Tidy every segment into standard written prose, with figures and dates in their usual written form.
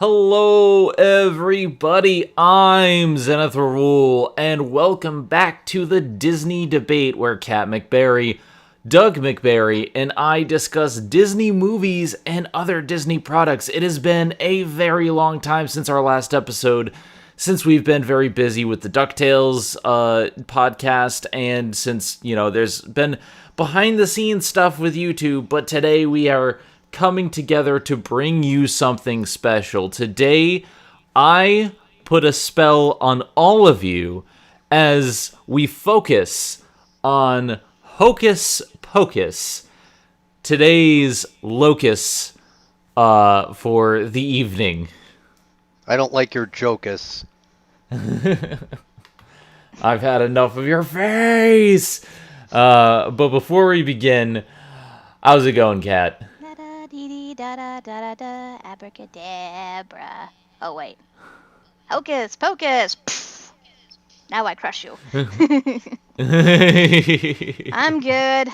Hello, everybody. I'm Zenith, and welcome back to the Disney debate, where Kat Macberrie, Doug Macberrie, and I discuss Disney movies and other Disney products. It has been a very long time since our last episode, since we've been very busy with the DuckTales podcast, and since there's been behind the scenes stuff with YouTube. But today we are coming together to bring you something special. Today, I put a spell on all of you as we focus on Hocus Pocus, today's locus for the evening. I don't like your jocus. I've had enough of your face! But before we begin, how's it going, Kat? Da-da-dee-dee-da-da-da-da-da, abracadabra. Oh, wait. Hocus Pocus! Pfft. Now I crush you. I'm good.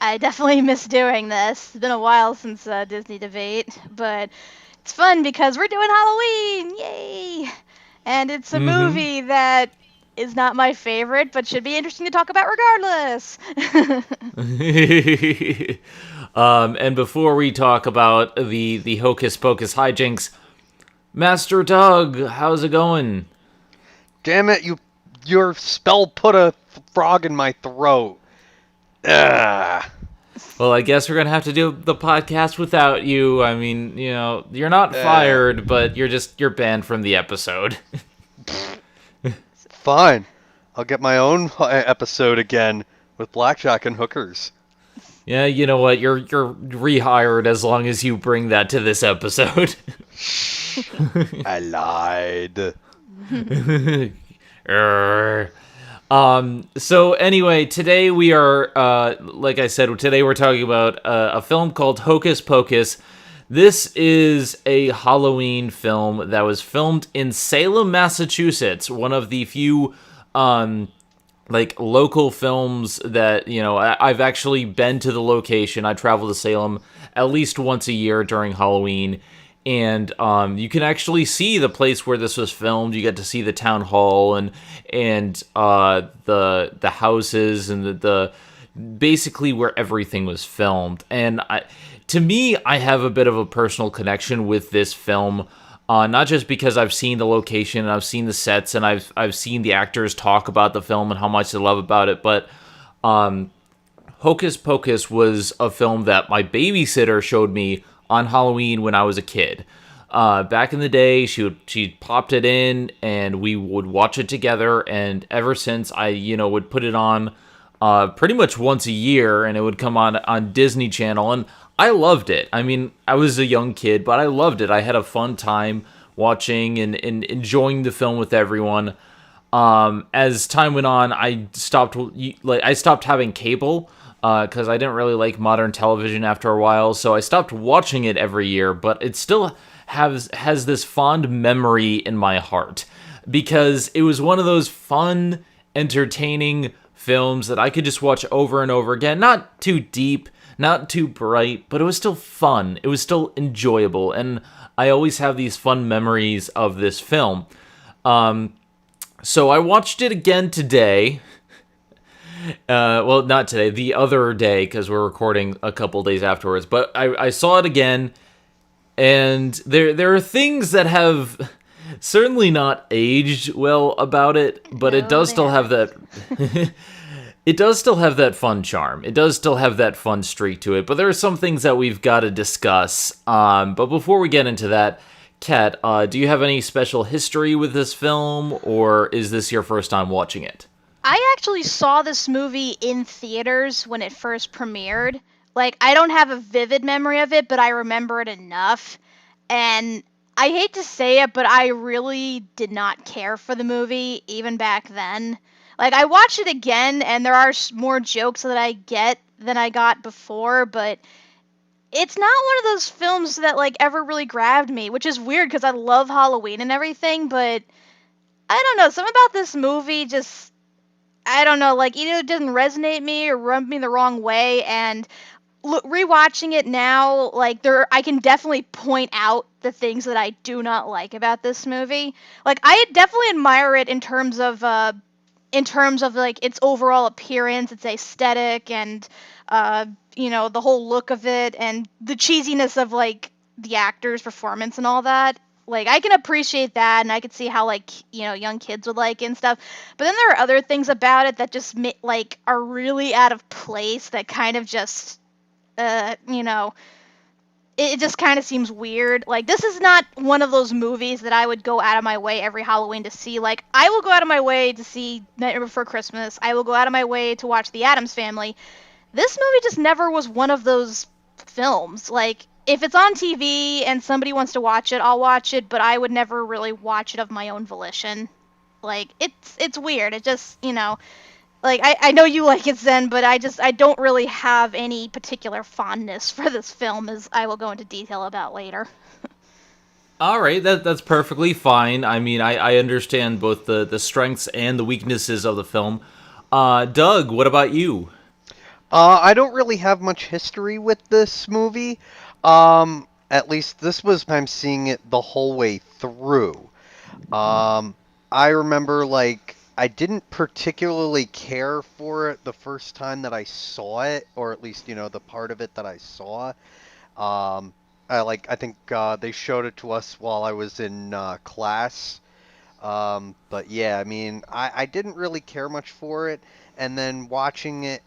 I definitely miss doing this. It's been a while since Disney Debate, but it's fun because we're doing Halloween! Yay! And it's a movie that is not my favorite, but should be interesting to talk about regardless. And before we talk about the Hocus Pocus hijinks, Master Doug, how's it going? Damn it, your spell put a frog in my throat. Ugh. Well, I guess we're gonna have to do the podcast without you. I mean, you're not fired, but you're banned from the episode. Fine. I'll get my own episode again with blackjack and hookers. Yeah, you know what? You're rehired as long as you bring that to this episode. I lied. So anyway, today we are, like I said, today we're talking about a film called Hocus Pocus. This is a Halloween film that was filmed in Salem, Massachusetts, one of the few local films that, I've actually been to the location. I travel to Salem at least once a year during Halloween, and you can actually see the place where this was filmed. You get to see the town hall and the houses and the basically where everything was filmed. And to me, I have a bit of a personal connection with this film. Not just because I've seen the location and I've seen the sets and I've seen the actors talk about the film and how much they love about it, but Hocus Pocus was a film that my babysitter showed me on Halloween when I was a kid. Back in the day, she popped it in and we would watch it together, and ever since I would put it on pretty much once a year, and it would come on Disney Channel, and I loved it. I mean, I was a young kid, but I loved it. I had a fun time watching and enjoying the film with everyone. As time went on, I stopped having cable because I didn't really like modern television after a while, so I stopped watching it every year, but it still has this fond memory in my heart because it was one of those fun, entertaining films that I could just watch over and over again. Not too deep, not too bright, but it was still fun. It was still enjoyable, and I always have these fun memories of this film. So I watched it again today. Well, not today, the other day, because we're recording a couple days afterwards. But I saw it again, and there are things that have certainly not aged well about it, but it does still have that... It does still have that fun charm. It does still have that fun streak to it, but there are some things that we've got to discuss. But before we get into that, Kat, do you have any special history with this film, or is this your first time watching it? I actually saw this movie in theaters when it first premiered. I don't have a vivid memory of it, but I remember it enough. And I hate to say it, but I really did not care for the movie, even back then. I watched it again, and there are more jokes that I get than I got before, but it's not one of those films that, ever really grabbed me, which is weird, because I love Halloween and everything, but I don't know, something about this movie I don't know, either it doesn't resonate me or rub me the wrong way, and rewatching it now, like I can definitely point out the things that I do not like about this movie. Like I definitely admire it in terms of like its overall appearance, its aesthetic, and the whole look of it, and the cheesiness of like the actor's performance and all that. Like I can appreciate that, and I could see how like young kids would like it and stuff. But then there are other things about it that just like are really out of place. That kind of just it just kind of seems weird. Like, this is not one of those movies that I would go out of my way every Halloween to see. Like, I will go out of my way to see Nightmare Before Christmas. I will go out of my way to watch The Addams Family. This movie just never was one of those films. Like, if it's on TV and somebody wants to watch it, I'll watch it, but I would never really watch it of my own volition. Like, it's weird. It just, like, I know you like it, Zen, but I don't really have any particular fondness for this film, as I will go into detail about later. All right, that's perfectly fine. I mean, I understand both the strengths and the weaknesses of the film. Doug, what about you? I don't really have much history with this movie. At least this was I'm seeing it the whole way through. I remember, like, I didn't particularly care for it the first time that I saw it, or at least, the part of it that I saw. I think they showed it to us while I was in class. But yeah, I mean, I didn't really care much for it, and then watching it,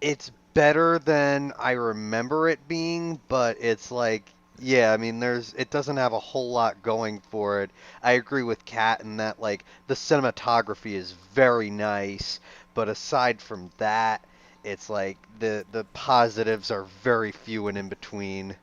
it's better than I remember it being, but it's like, yeah, I mean, it doesn't have a whole lot going for it. I agree with Kat in that, like, the cinematography is very nice, but aside from that, it's like the positives are very few and in between.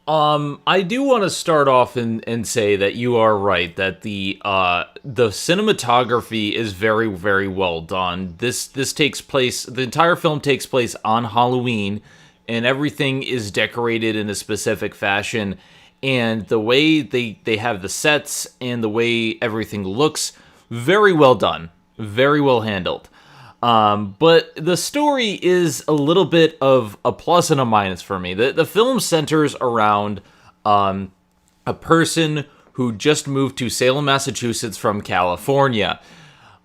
I do want to start off and say that you are right, that the cinematography is very, very well done. This takes place, the entire film takes place on Halloween, and everything is decorated in a specific fashion, and the way they have the sets and the way everything looks, very well done, very well handled. But the story is a little bit of a plus and a minus for me. The film centers around a person who just moved to Salem, Massachusetts from California.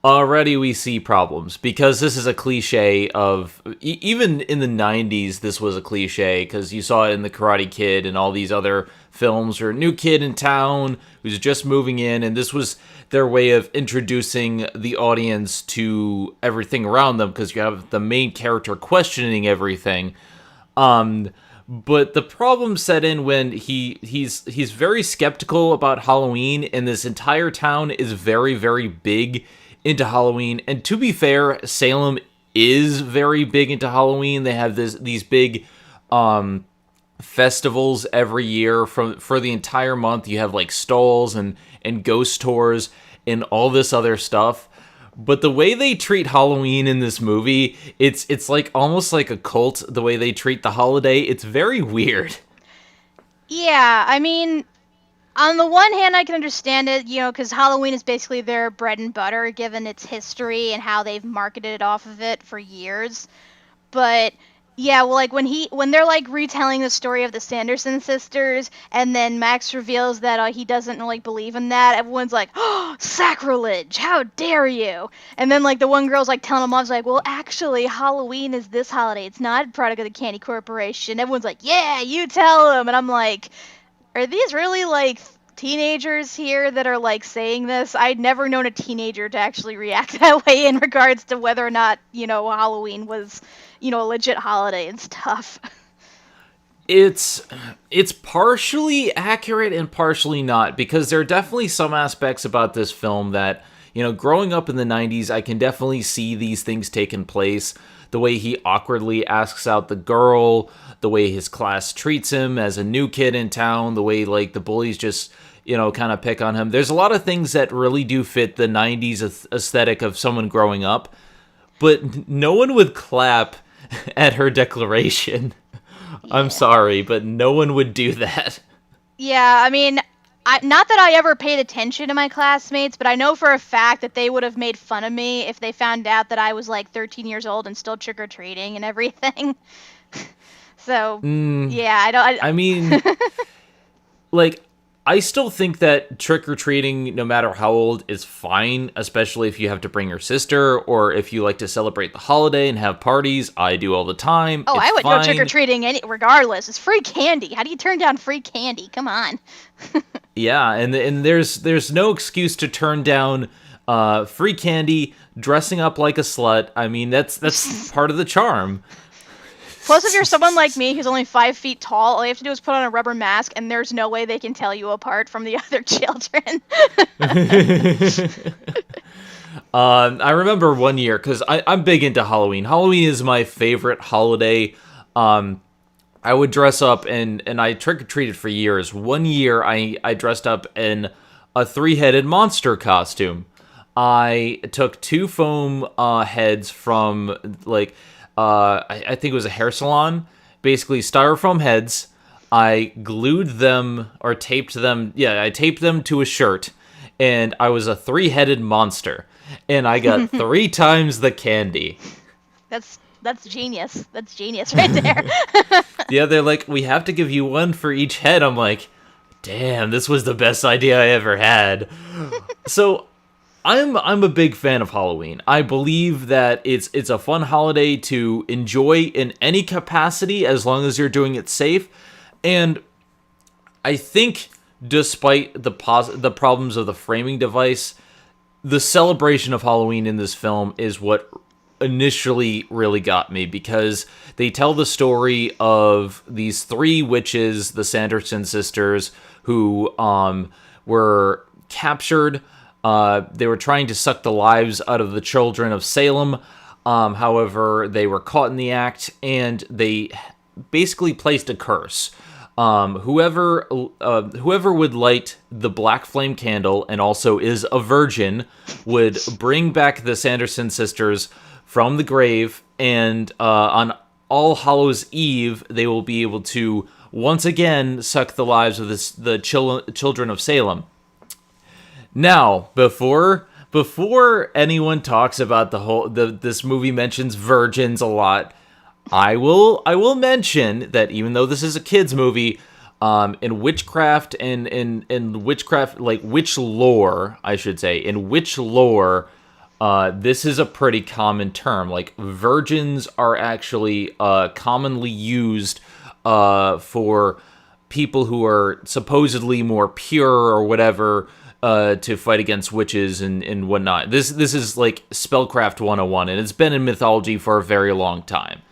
Already we see problems, because this is a cliche of, even in the 90s, this was a cliche, because you saw it in The Karate Kid and all these other films, or a new kid in town who's just moving in, and this was their way of introducing the audience to everything around them, because you have the main character questioning everything. But the problem set in when he's very skeptical about Halloween, and this entire town is very, very big into Halloween. And to be fair, Salem is very big into Halloween. They have these big festivals every year for the entire month. You have like stalls and ghost tours and all this other stuff. But the way they treat Halloween in this movie, it's like almost like a cult, the way they treat the holiday. It's very weird. Yeah, I mean, on the one hand, I can understand it, because Halloween is basically their bread and butter, given its history and how they've marketed it off of it for years. But yeah, well, like when they're like retelling the story of the Sanderson sisters, and then Max reveals that he doesn't like believe in that, everyone's like, "Oh, sacrilege! How dare you!" And then like the one girl's like telling them off, like, "Well, actually, Halloween is this holiday. It's not a product of the Candy Corporation." Everyone's like, "Yeah, you tell them." And I'm like, are these really like teenagers here that are like saying this? I'd never known a teenager to actually react that way in regards to whether or not, Halloween was, a legit holiday and stuff. It's partially accurate and partially not, because there are definitely some aspects about this film that, growing up in the 90s, I can definitely see these things taking place. The way he awkwardly asks out the girl, the way his class treats him as a new kid in town, the way like the bullies just, kind of pick on him. There's a lot of things that really do fit the 90s aesthetic of someone growing up, but no one would clap at her declaration. Yeah. I'm sorry, but no one would do that. Yeah, I mean, not that I ever paid attention to my classmates, but I know for a fact that they would have made fun of me if they found out that I was like 13 years old and still trick-or-treating and everything. So, yeah, I mean, like, I still think that trick-or-treating, no matter how old, is fine, especially if you have to bring your sister, or if you like to celebrate the holiday and have parties. I do all the time. Oh, It's I would fine. go trick-or-treating regardless. It's free candy. How do you turn down free candy? Come on. Yeah, and there's no excuse to turn down free candy, dressing up like a slut. I mean, that's part of the charm. Plus, if you're someone like me who's only 5 feet tall, all you have to do is put on a rubber mask, and there's no way they can tell you apart from the other children. I remember one year, because I'm big into Halloween. Halloween is my favorite holiday. I would dress up, and I trick-or-treated for years. One year, I dressed up in a 3-headed monster costume. I took 2 foam heads from, like, I think it was a hair salon, basically styrofoam heads. I glued them, or taped them, I taped them to a shirt, and I was a 3-headed monster. And I got 3 times the candy. That's genius. That's genius right there. Yeah, they're like, we have to give you 1 for each head. I'm like, damn, this was the best idea I ever had. So, I'm a big fan of Halloween. I believe that it's a fun holiday to enjoy in any capacity as long as you're doing it safe. And I think, despite the problems of the framing device, the celebration of Halloween in this film is what initially really got me, because they tell the story of these 3 witches, the Sanderson Sisters, who were captured. They were trying to suck the lives out of the children of Salem. However, they were caught in the act, and they basically placed a curse. Whoever would light the black flame candle and also is a virgin would bring back the Sanderson Sisters from the grave, and on All Hallows Eve, they will be able to once again suck the lives of the children of Salem. Now, before anyone talks about this movie mentions virgins a lot, I will mention that even though this is a kids movie, in witchcraft and in witchcraft, like witch lore, I should say, in witch lore, this is a pretty common term. Like, virgins are actually commonly used for people who are supposedly more pure or whatever, to fight against witches and whatnot. This is like spellcraft 101, and it's been in mythology for a very long time.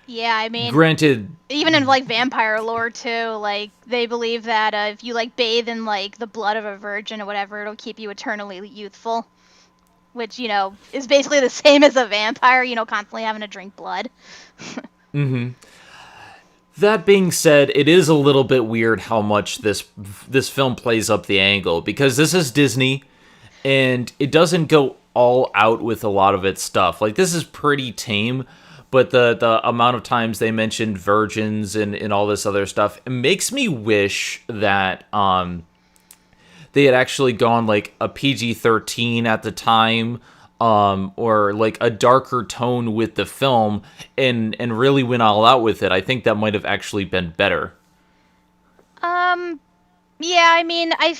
Yeah, I mean, granted, even in like vampire lore too, like they believe that if you like bathe in like the blood of a virgin or whatever, it'll keep you eternally youthful, which, you know, is basically the same as a vampire, you know, constantly having to drink blood. Mm-hmm. That being said, it is a little bit weird how much this film plays up the angle, because this is Disney, and it doesn't go all out with a lot of its stuff. Like, this is pretty tame, but the amount of times they mentioned virgins and all this other stuff, it makes me wish that they had actually gone like a PG-13 at the time, or like a darker tone with the film, and really went all out with it. I think that might have actually been better. Yeah, I mean, I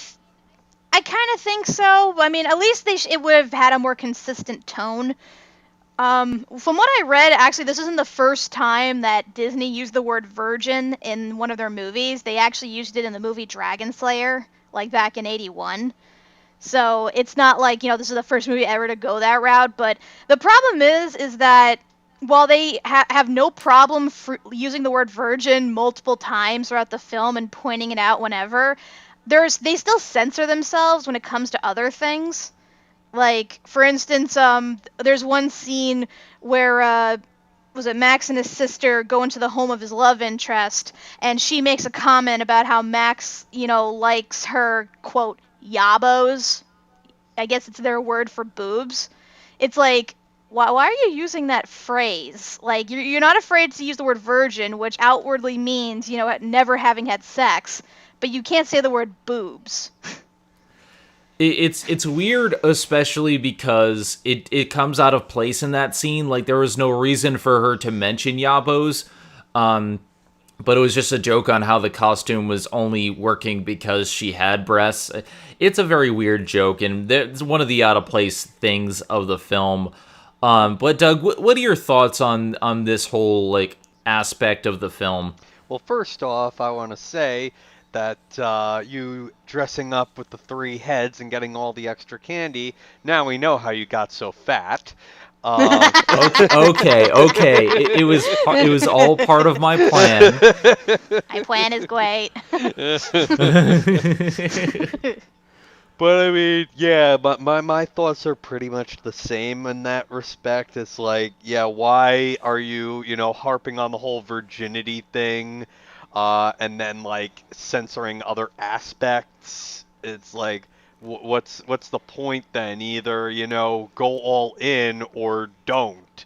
kind of think so. I mean, at least it would have had a more consistent tone. From what I read, actually, this isn't the first time that Disney used the word virgin in one of their movies. They actually used it in the movie Dragon Slayer, like back in '81. So it's not like, you know, this is the first movie ever to go that route. But the problem is that while they have no problem using the word virgin multiple times throughout the film and pointing it out whenever, they still censor themselves when it comes to other things. Like, for instance, there's one scene where was it Max and his sister go into the home of his love interest, and she makes a comment about how Max, you know, likes her, quote, yabos. I guess it's their word for boobs. It's like, why are you using that phrase? Like, you're not afraid to use the word virgin, which outwardly means, you know, never having had sex. but you can't say the word boobs. It's weird, especially because it comes out of place in that scene. Like, there was no reason for her to mention yabos, but it was just a joke on how the costume was only working because she had breasts. It's a very weird joke, and it's one of the out of place things of the film. But Doug, what are your thoughts on this whole like aspect of the film? Well, first off, I want to say that you dressing up with the 3 heads and getting all the extra candy, now we know how you got so fat. Okay. It was all part of my plan. My plan is great. But I mean, yeah, but my thoughts are pretty much the same in that respect. It's like, yeah, why are you, harping on the whole virginity thing, and then like censoring other aspects? It's like, what's the point then? Either, go all in or don't.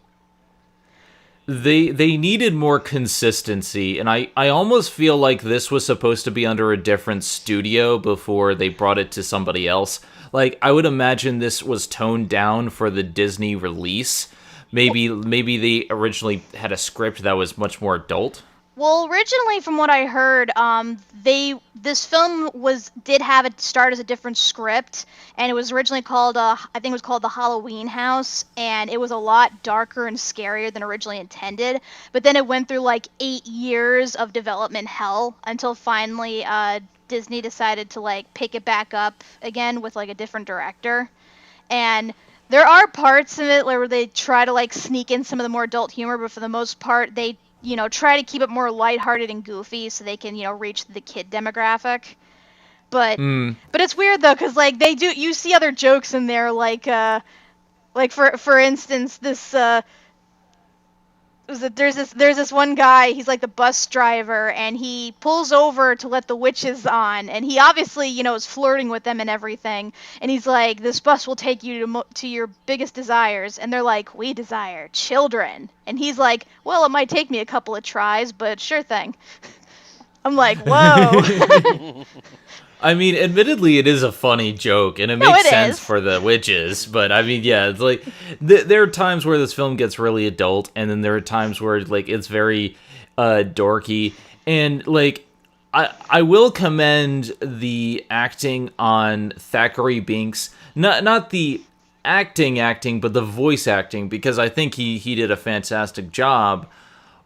They needed more consistency, and I almost feel like this was supposed to be under a different studio before they brought it to somebody else. Like, I would imagine this was toned down for the Disney release. Maybe they originally had a script that was much more adult. Well, originally, from what I heard, this film did have it start as a different script, and it was originally called I think it was called The Halloween House, and it was a lot darker and scarier than originally intended. But then it went through like 8 years of development hell until finally Disney decided to like pick it back up again with like a different director, and there are parts of it where they try to like sneak in some of the more adult humor, but for the most part they try to keep it more lighthearted and goofy so they can, reach the kid demographic. But it's weird though, because like you see other jokes in there, like for instance, this there's this one guy, he's like the bus driver, and he pulls over to let the witches on, and he obviously, is flirting with them and everything, and he's like, this bus will take you to your biggest desires, and they're like, we desire children, and he's like, well, it might take me a couple of tries, but sure thing. I'm like, whoa. I mean, admittedly, it is a funny joke, and it makes sense for the witches. But I mean, yeah, it's like there are times where this film gets really adult, and then there are times where like it's very dorky. And like, I will commend the acting on Thackeray Binks, not the acting, but the voice acting, because I think he did a fantastic job.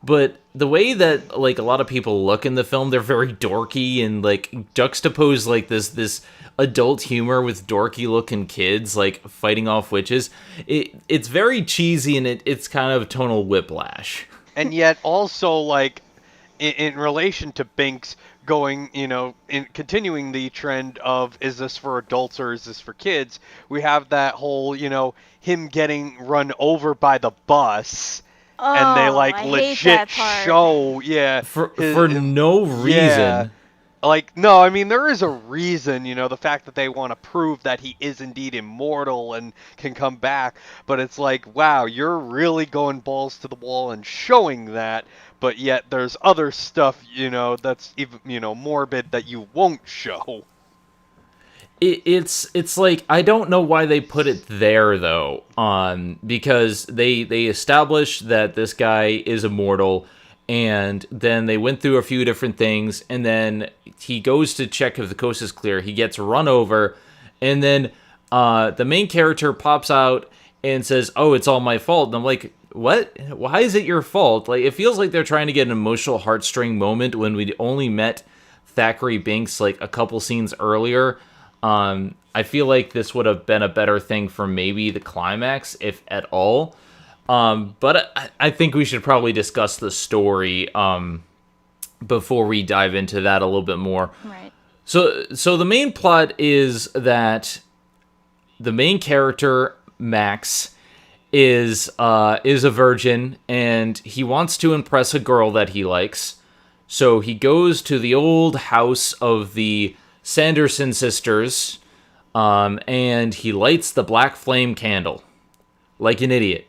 But the way that like a lot of people look in the film, they're very dorky and like juxtapose like this adult humor with dorky looking kids like fighting off witches. It's very cheesy, and it's kind of tonal whiplash. And yet also like in relation to Binks going, in continuing the trend of is this for adults or is this for kids? We have that whole, him getting run over by the bus. And they like legit show, for no reason. Yeah. Like, no, I mean there is a reason, the fact that they want to prove that he is indeed immortal and can come back. But it's like, wow, you're really going balls to the wall and showing that. But yet there's other stuff, that's even, morbid that you won't show. It's like, I don't know why they put it there though, because they establish that this guy is immortal, and then they went through a few different things, and then he goes to check if the coast is clear. He gets run over, and then the main character pops out and says, "Oh, it's all my fault." And I'm like, what? Why is it your fault? Like, it feels like they're trying to get an emotional heartstring moment when we only met Thackeray Binks like a couple scenes earlier. I feel like this would have been a better thing for maybe the climax, if at all. But I think we should probably discuss the story before we dive into that a little bit more. Right. So the main plot is that the main character, Max, is a virgin, and he wants to impress a girl that he likes. So he goes to the old house of the Sanderson Sisters, and he lights the black flame candle like an idiot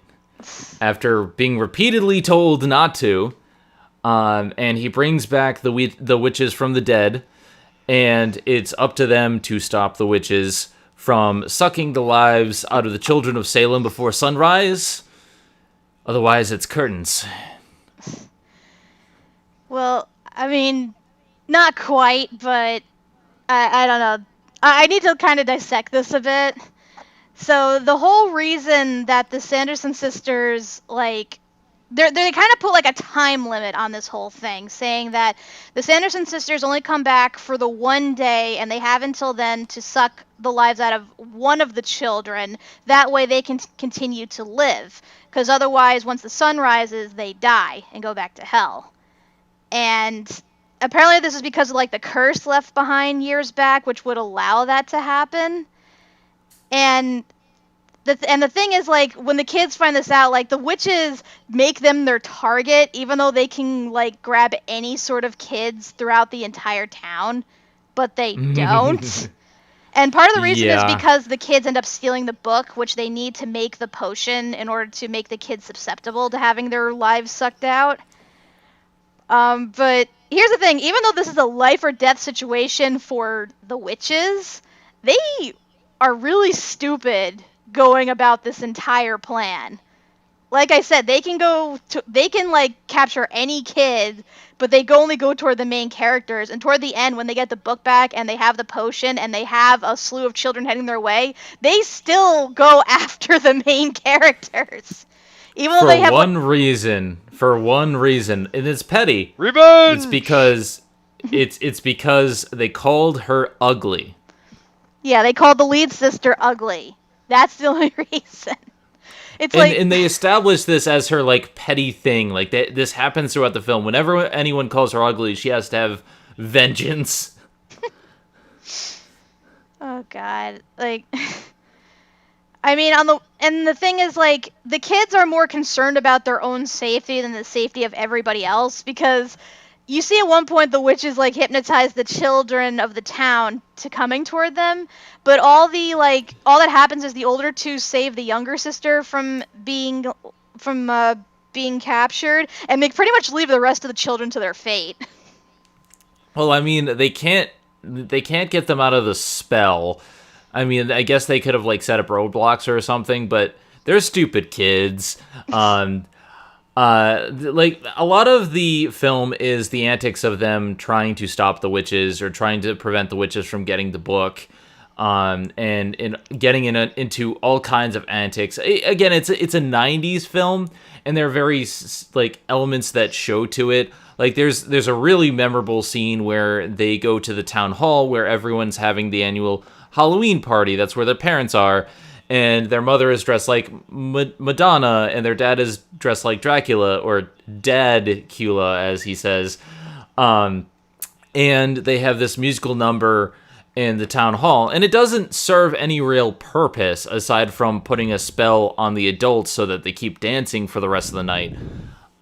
after being repeatedly told not to. And he brings back the witches from the dead, and it's up to them to stop the witches from sucking the lives out of the children of Salem before sunrise. Otherwise, it's curtains. Well, I mean, not quite, but I don't know. I need to kind of dissect this a bit. So the whole reason that the Sanderson sisters, like, they kind of put like a time limit on this whole thing, saying that the Sanderson sisters only come back for the one day, and they have until then to suck the lives out of one of the children. That way they can continue to live, because otherwise, once the sun rises, they die and go back to hell. And apparently this is because of like the curse left behind years back, which would allow that to happen. And the thing is, like, when the kids find this out, like, the witches make them their target, even though they can, like, grab any sort of kids throughout the entire town, but they don't. And part of the reason is because the kids end up stealing the book, which they need to make the potion in order to make the kids susceptible to having their lives sucked out. But here's the thing, even though this is a life or death situation for the witches, they are really stupid going about this entire plan. Like I said, they can like capture any kid, but they only go toward the main characters. And toward the end, when they get the book back and they have the potion and they have a slew of children heading their way, they still go after the main characters. Even though they have for one reason, and it's petty. Revenge. It's because they called her ugly. Yeah, they called the lead sister ugly. That's the only reason. It's and they established this as her like petty thing. Like this happens throughout the film. Whenever anyone calls her ugly, she has to have vengeance. Oh God! Like, I mean, the thing is, like, the kids are more concerned about their own safety than the safety of everybody else, because you see at one point the witches like hypnotize the children of the town to coming toward them, but all that happens is the older two save the younger sister from being captured, and they pretty much leave the rest of the children to their fate. Well, I mean, they can't get them out of the spell. I mean, I guess they could have like set up roadblocks or something, but they're stupid kids. Like a lot of the film is the antics of them trying to stop the witches or trying to prevent the witches from getting the book, and getting into all kinds of antics. Again, it's a 90s film, and there are very like elements that show to it. Like there's a really memorable scene where they go to the town hall where everyone's having the annual Halloween party. That's where their parents are. And their mother is dressed like Madonna, and their dad is dressed like Dracula, or Dad-cula, as he says. And they have this musical number in the town hall, and it doesn't serve any real purpose aside from putting a spell on the adults so that they keep dancing for the rest of the night.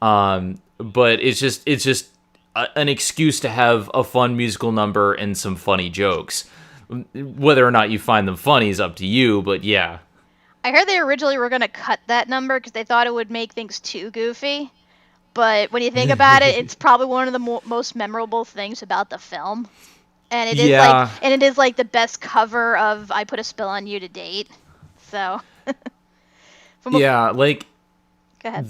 But it's just an excuse to have a fun musical number and some funny jokes. Whether or not you find them funny is up to you, but yeah. I heard they originally were going to cut that number because they thought it would make things too goofy. But when you think about it, it's probably one of the most memorable things about the film. And it is like the best cover of "I Put a Spell on You" to date. So. Like go ahead.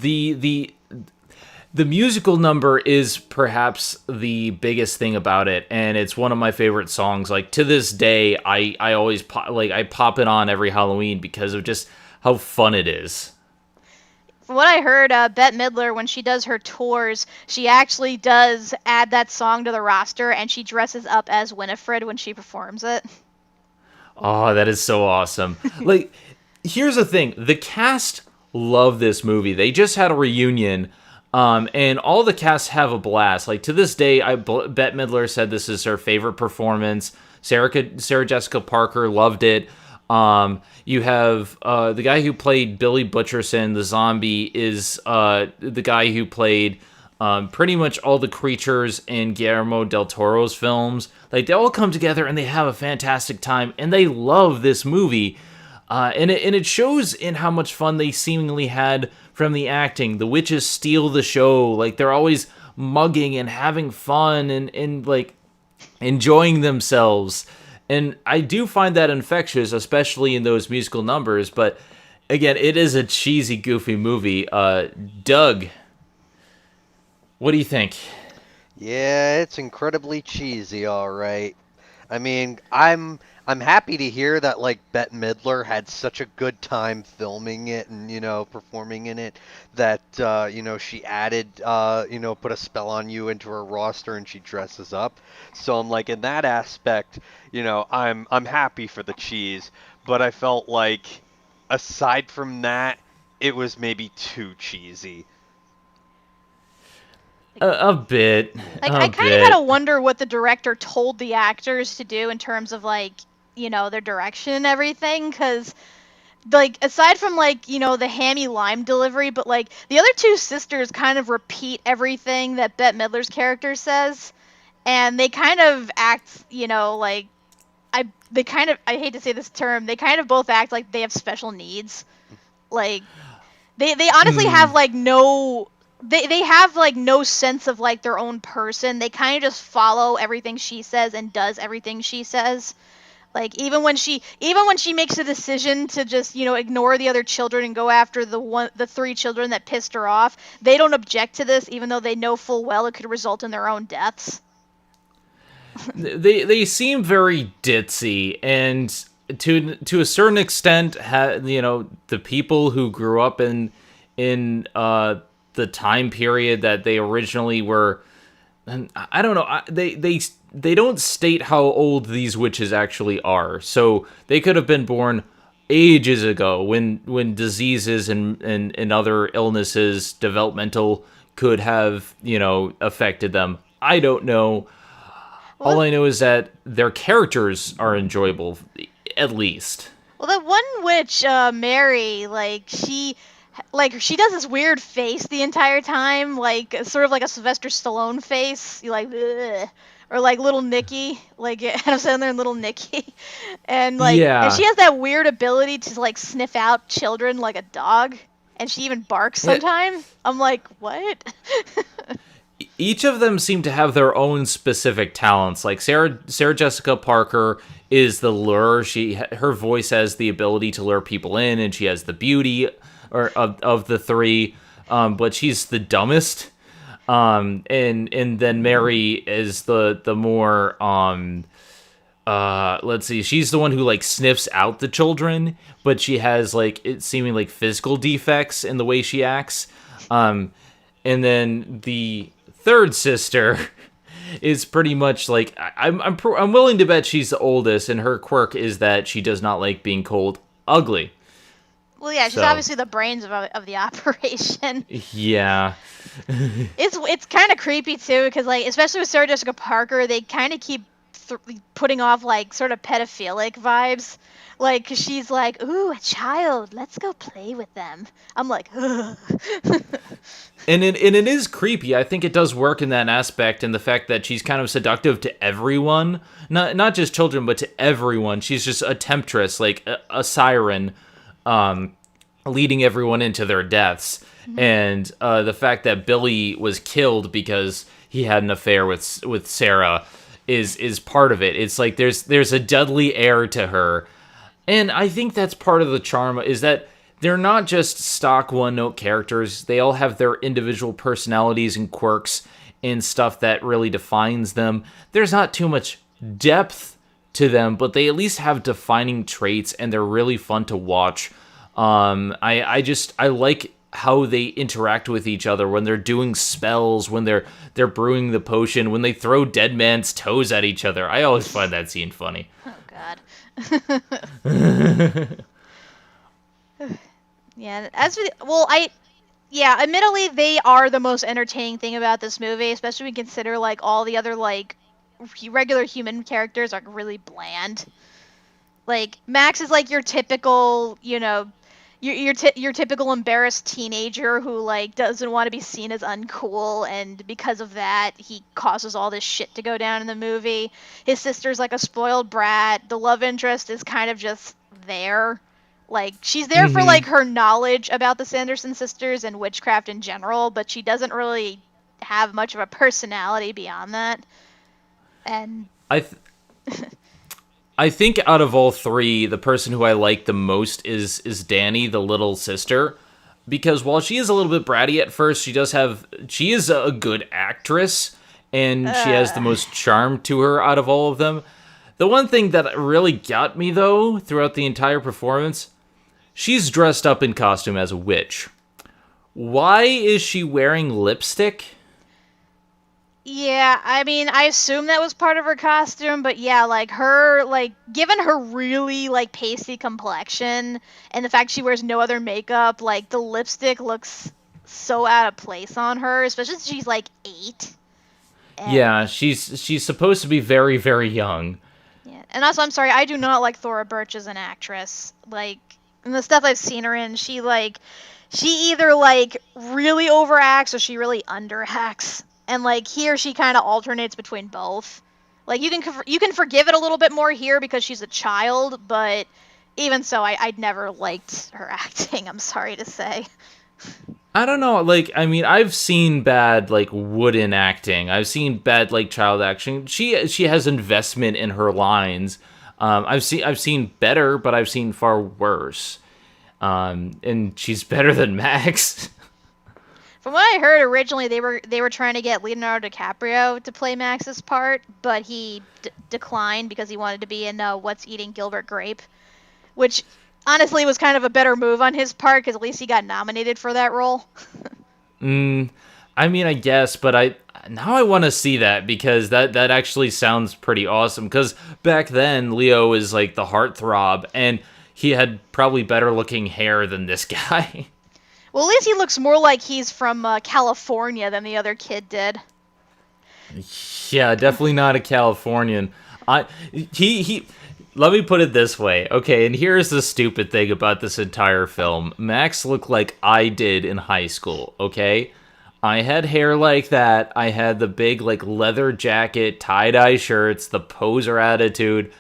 The musical number is perhaps the biggest thing about it, and it's one of my favorite songs. Like to this day, I always pop it on every Halloween because of just how fun it is. From what I heard, Bette Midler, when she does her tours, she actually does add that song to the roster, and she dresses up as Winifred when she performs it. Oh, that is so awesome. Like, here's the thing. The cast love this movie. They just had a reunion, and all the cast have a blast. Like, to this day, Bette Midler said this is her favorite performance. Sarah Jessica Parker loved it. You have the guy who played Billy Butcherson, the zombie, is the guy who played pretty much all the creatures in Guillermo del Toro's films. Like, they all come together and they have a fantastic time, and they love this movie. And it shows in how much fun they seemingly had from the acting. The witches steal the show. Like, they're always mugging and having fun, and like, enjoying themselves. And I do find that infectious, especially in those musical numbers. But again, it is a cheesy, goofy movie. Doug, what do you think? Yeah, it's incredibly cheesy, all right. I mean, I'm happy to hear that like Bette Midler had such a good time filming it and performing in it that she added put a spell on you into her roster and she dresses up. So I'm like in that aspect, I'm happy for the cheese, but I felt like aside from that, it was maybe too cheesy. A bit, Like, a I kind of gotta bit. wonder what the director told the actors to do in terms of, like, their direction and everything, because, like, aside from, like, the hammy lime delivery, but, like, the other two sisters kind of repeat everything that Bette Midler's character says, and they kind of act, like, I hate to say this term, they kind of both act like they have special needs. Like, they honestly have like no they have like no sense of like their own person. They kind of just follow everything she says and does everything she says. Like even when she makes a decision to just ignore the other children and go after the three children that pissed her off, they don't object to this even though they know full well it could result in their own deaths. They seem very ditzy, and to a certain extent, the people who grew up in the time period that they originally were. And I don't know. They don't state how old these witches actually are, so they could have been born ages ago when diseases and other illnesses, developmental, could have affected them. I don't know. All Well, I know is that their characters are enjoyable, at least. well, that one witch, Mary, like she does this weird face the entire time, like sort of like a Sylvester Stallone face. You like, ugh. Or like little Nicky, like Adam Sandler and little Nicky, and Yeah. she has that weird ability to like sniff out children like a dog, and she even barks Yeah, sometimes. I'm like, what? each of them seem to have their own specific talents. Like Sarah Jessica Parker is the lure. Her voice has the ability to lure people in, and she has the beauty of the three. But she's the dumbest. And then Mary is the more let's see, she's the one who like sniffs out the children, but she has like it seeming like physical defects in the way she acts. Um, and then the third sister is pretty much like I'm willing to bet she's the oldest, and her quirk is that she does not like being called ugly. Well, yeah, she's So obviously the brains of the operation. yeah, It's kind of creepy too, because like especially with Sarah Jessica Parker, they kind of keep putting off like sort of pedophilic vibes. Like 'cause she's like, "Ooh, a child, let's go play with them." I'm like, ugh. and it is creepy. I think it does work in that aspect, and the fact that she's kind of seductive to everyone, not just children, but to everyone. She's just a temptress, like a siren, leading everyone into their deaths. And the fact that Billy was killed because he had an affair with Sarah is part of it. It's like there's a deadly air to her, and I think that's part of the charm is that they're not just stock one note characters. They all have their individual personalities and quirks and stuff that really defines them. There's not too much depth to them, but they at least have defining traits, and they're really fun to watch. I like how they interact with each other when they're doing spells, when they're brewing the potion, when they throw dead man's toes at each other. I always find that scene funny. Oh God. Yeah. Yeah, admittedly, they are the most entertaining thing about this movie, especially when you consider like all the other like regular human characters are really bland. Like Max is like your typical, your typical embarrassed teenager who like doesn't want to be seen as uncool, and because of that, he causes all this shit to go down in the movie. His sister's like a spoiled brat. The love interest is kind of just there. Like she's there for like her knowledge about the Sanderson sisters and witchcraft in general, but she doesn't really have much of a personality beyond that. And I I think out of all three, the person who I like the most is Danny, the little sister, because while she is a little bit bratty at first, she is a good actress, and she has the most charm to her out of all of them. The one thing that really got me though throughout the entire performance, she's dressed up in costume as a witch. Why is she wearing lipstick? yeah, I mean, I assume that was part of her costume, but yeah, like her, like, given her really, like, pasty complexion and the fact she wears no other makeup, like, the lipstick looks so out of place on her, especially since she's, like, 8. And, Yeah, she's supposed to be very, very young. yeah. And also, I'm sorry, I do not like Thora Birch as an actress. Like, in the stuff I've seen her in, she either, like, really overacts or she really underacts. And, like, here she kind of alternates between both. Like, you can forgive it a little bit more here because she's a child, but even so, I'd never liked her acting, I'm sorry to say. I don't know, like, I mean, I've seen bad, like, wooden acting. I've seen bad, like, child acting. She has investment in her lines. I've seen better, but I've seen far worse. And she's better than Max. From what I heard, originally they were trying to get Leonardo DiCaprio to play Max's part, but he declined because he wanted to be in What's Eating Gilbert Grape, which honestly was kind of a better move on his part because at least he got nominated for that role. I mean, I guess, but I want to see that because that actually sounds pretty awesome. Because back then, Leo is like the heartthrob, and he had probably better looking hair than this guy. Well, at least he looks more like he's from California than the other kid did. Yeah, definitely not a Californian. He. Let me put it this way, okay? And here's the stupid thing about this entire film: Max looked like I did in high school. Okay, I had hair like that. I had the big like leather jacket, tie-dye shirts, the poser attitude.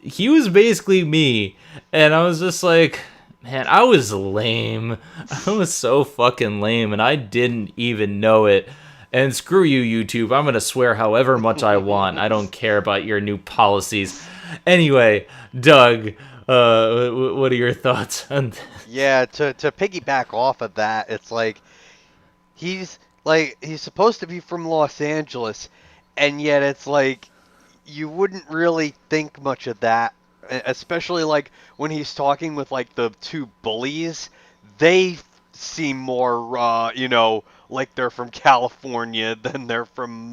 He was basically me, and I was just like, man, I was lame. I was so fucking lame, and I didn't even know it. And screw you, YouTube. I'm gonna swear however much I want. I don't care about your new policies. Anyway, Doug, what are your thoughts on this? Yeah, to piggyback off of that, it's like he's supposed to be from Los Angeles, and yet it's like you wouldn't really think much of that, especially like when he's talking with like the two bullies. They seem more, like they're from California than they're from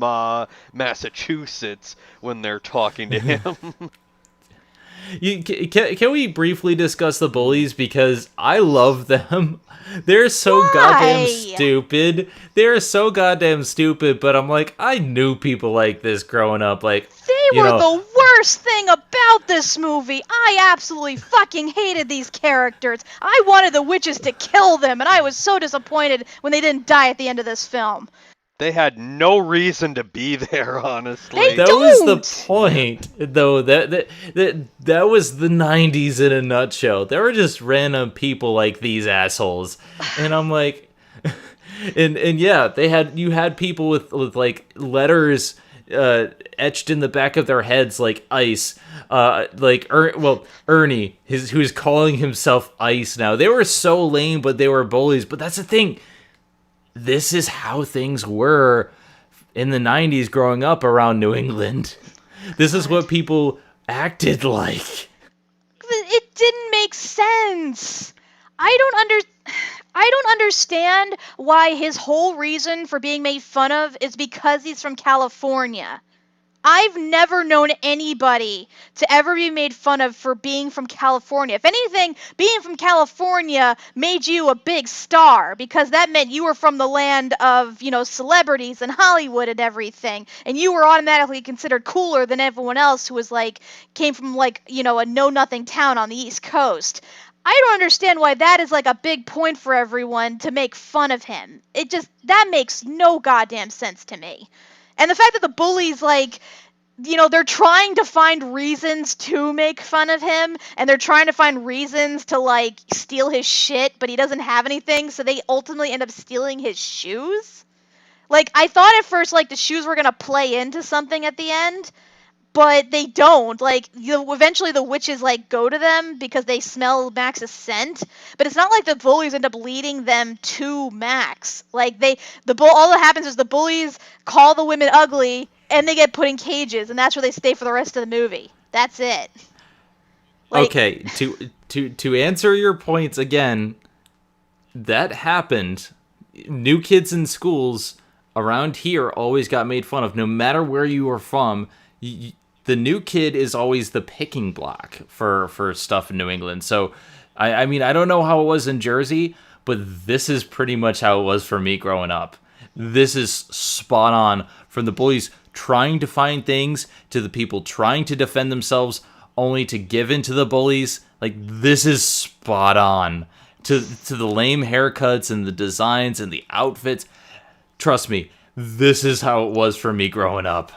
Massachusetts when they're talking to him. Can we briefly discuss the bullies, because I love them. They're so Why? goddamn stupid. They're so goddamn stupid, but I'm like, I knew people like this growing up. Like, They were the worst thing about this movie. I absolutely fucking hated these characters. I wanted the witches to kill them, and I was so disappointed when they didn't die at the end of this film. They had no reason to be there, honestly. They that don't. was the point, though. That was the 90s in a nutshell. There were just random people like these assholes, and I'm like, and yeah, you had people with like letters etched in the back of their heads like ice, like Ernie, who's calling himself Ice now. They were so lame, but they were bullies. But that's the thing. This is how things were in the 90s growing up around New England. This is what people acted like. It didn't make sense. I don't understand why his whole reason for being made fun of is because he's from California. I've never known anybody to ever be made fun of for being from California. If anything, being from California made you a big star because that meant you were from the land of, celebrities and Hollywood and everything. And you were automatically considered cooler than everyone else who was came from a know-nothing town on the East Coast. I don't understand why that is a big point for everyone to make fun of him. That makes no goddamn sense to me. And the fact that the bullies, they're trying to find reasons to make fun of him, and they're trying to find reasons to, steal his shit, but he doesn't have anything, so they ultimately end up stealing his shoes? Like, I thought at first, like, the shoes were gonna play into something at the end, but they don't. Like, eventually the witches, like, go to them because they smell Max's scent, but it's not like the bullies end up leading them to Max. Like, all that happens is the bullies call the women ugly, and they get put in cages, and that's where they stay for the rest of the movie. That's it. Like, Okay, to answer your points again, that happened. New kids in schools around here always got made fun of. No matter where you are from, the new kid is always the picking block for stuff in New England. So, I mean, I don't know how it was in Jersey, but this is pretty much how it was for me growing up. This is spot on, from the bullies trying to find things to the people trying to defend themselves only to give in to the bullies. Like, this is spot on. To the lame haircuts and the designs and the outfits. Trust me, this is how it was for me growing up.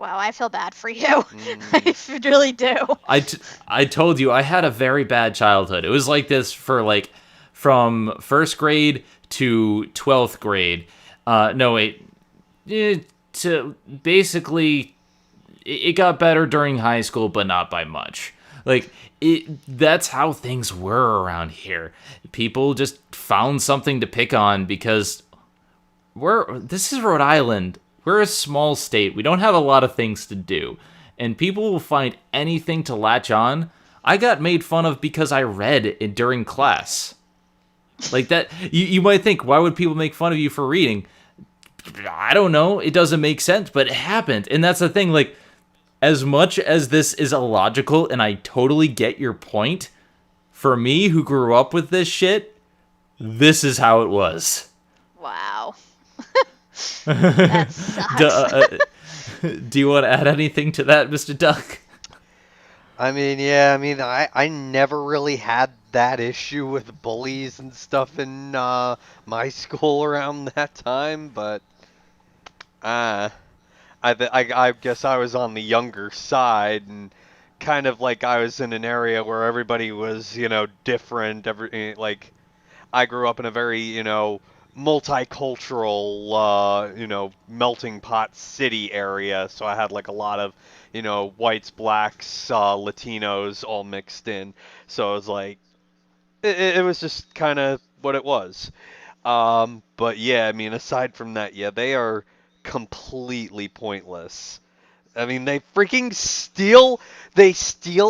wow, I feel bad for you. I really do. I told you, I had a very bad childhood. It was like this for, like, from first grade to 12th grade. No, wait. To basically, it got better during high school, but not by much. Like, that's how things were around here. People just found something to pick on because this is Rhode Island. We're a small state. We don't have a lot of things to do. And people will find anything to latch on. I got made fun of because I read it during class. Like that, you might think, why would people make fun of you for reading? I don't know. It doesn't make sense, but it happened. And that's the thing, like, as much as this is illogical, and I totally get your point, for me, who grew up with this shit, this is how it was. Wow. That sucks. Do you want to add anything to that, Mr. Duck? I mean, yeah, I never really had that issue with bullies and stuff in my school around that time, but I guess I was on the younger side, and kind of like I was in an area where everybody was, different. Like, I grew up in a very, multicultural, melting pot city area, so I had like a lot of, whites, blacks, Latinos all mixed in. So it was like, it was just kind of what it was. But yeah, I mean, aside from that, yeah, they are completely pointless. I mean, they steal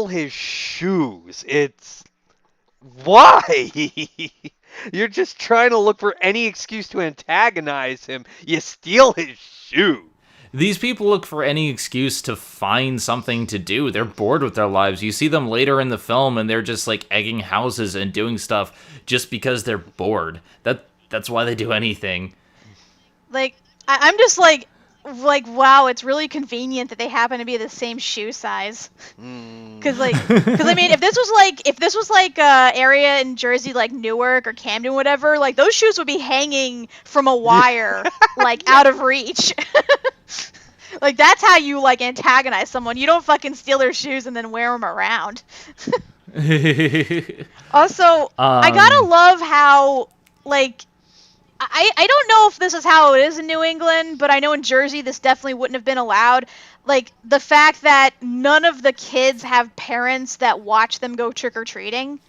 his shoes. It's why? You're just trying to look for any excuse to antagonize him. You steal his shoe. These people look for any excuse to find something to do. They're bored with their lives. You see them later in the film, and they're just, like, egging houses and doing stuff just because they're bored. That's why they do anything. Like, I'm just like, wow, it's really convenient that they happen to be the same shoe size. Because I mean, if this was like area in Jersey, like Newark or Camden, whatever, like those shoes would be hanging from a wire, like out of reach. Like, that's how you, like, antagonize someone. You don't fucking steal their shoes and then wear them around. Also, I gotta love how, like, I don't know if this is how it is in New England, but I know in Jersey this definitely wouldn't have been allowed. Like, the fact that none of the kids have parents that watch them go trick-or-treating.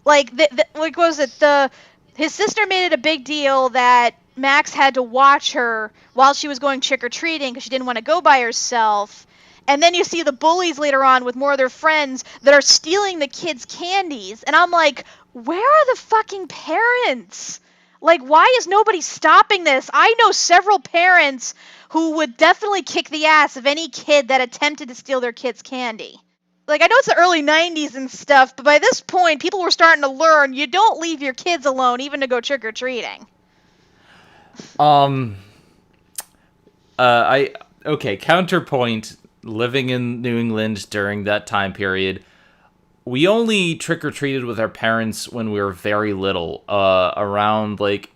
Like, what was it? His sister made it a big deal that Max had to watch her while she was going trick-or-treating because she didn't want to go by herself. And then you see the bullies later on with more of their friends that are stealing the kids' candies. And I'm like, where are the fucking parents? Like, why is nobody stopping this? I know several parents who would definitely kick the ass of any kid that attempted to steal their kids' candy. Like, I know it's the early 90s and stuff, but by this point, people were starting to learn you don't leave your kids alone even to go trick-or-treating. Okay, counterpoint, living in New England during that time period, we only trick-or-treated with our parents when we were very little. Around, like,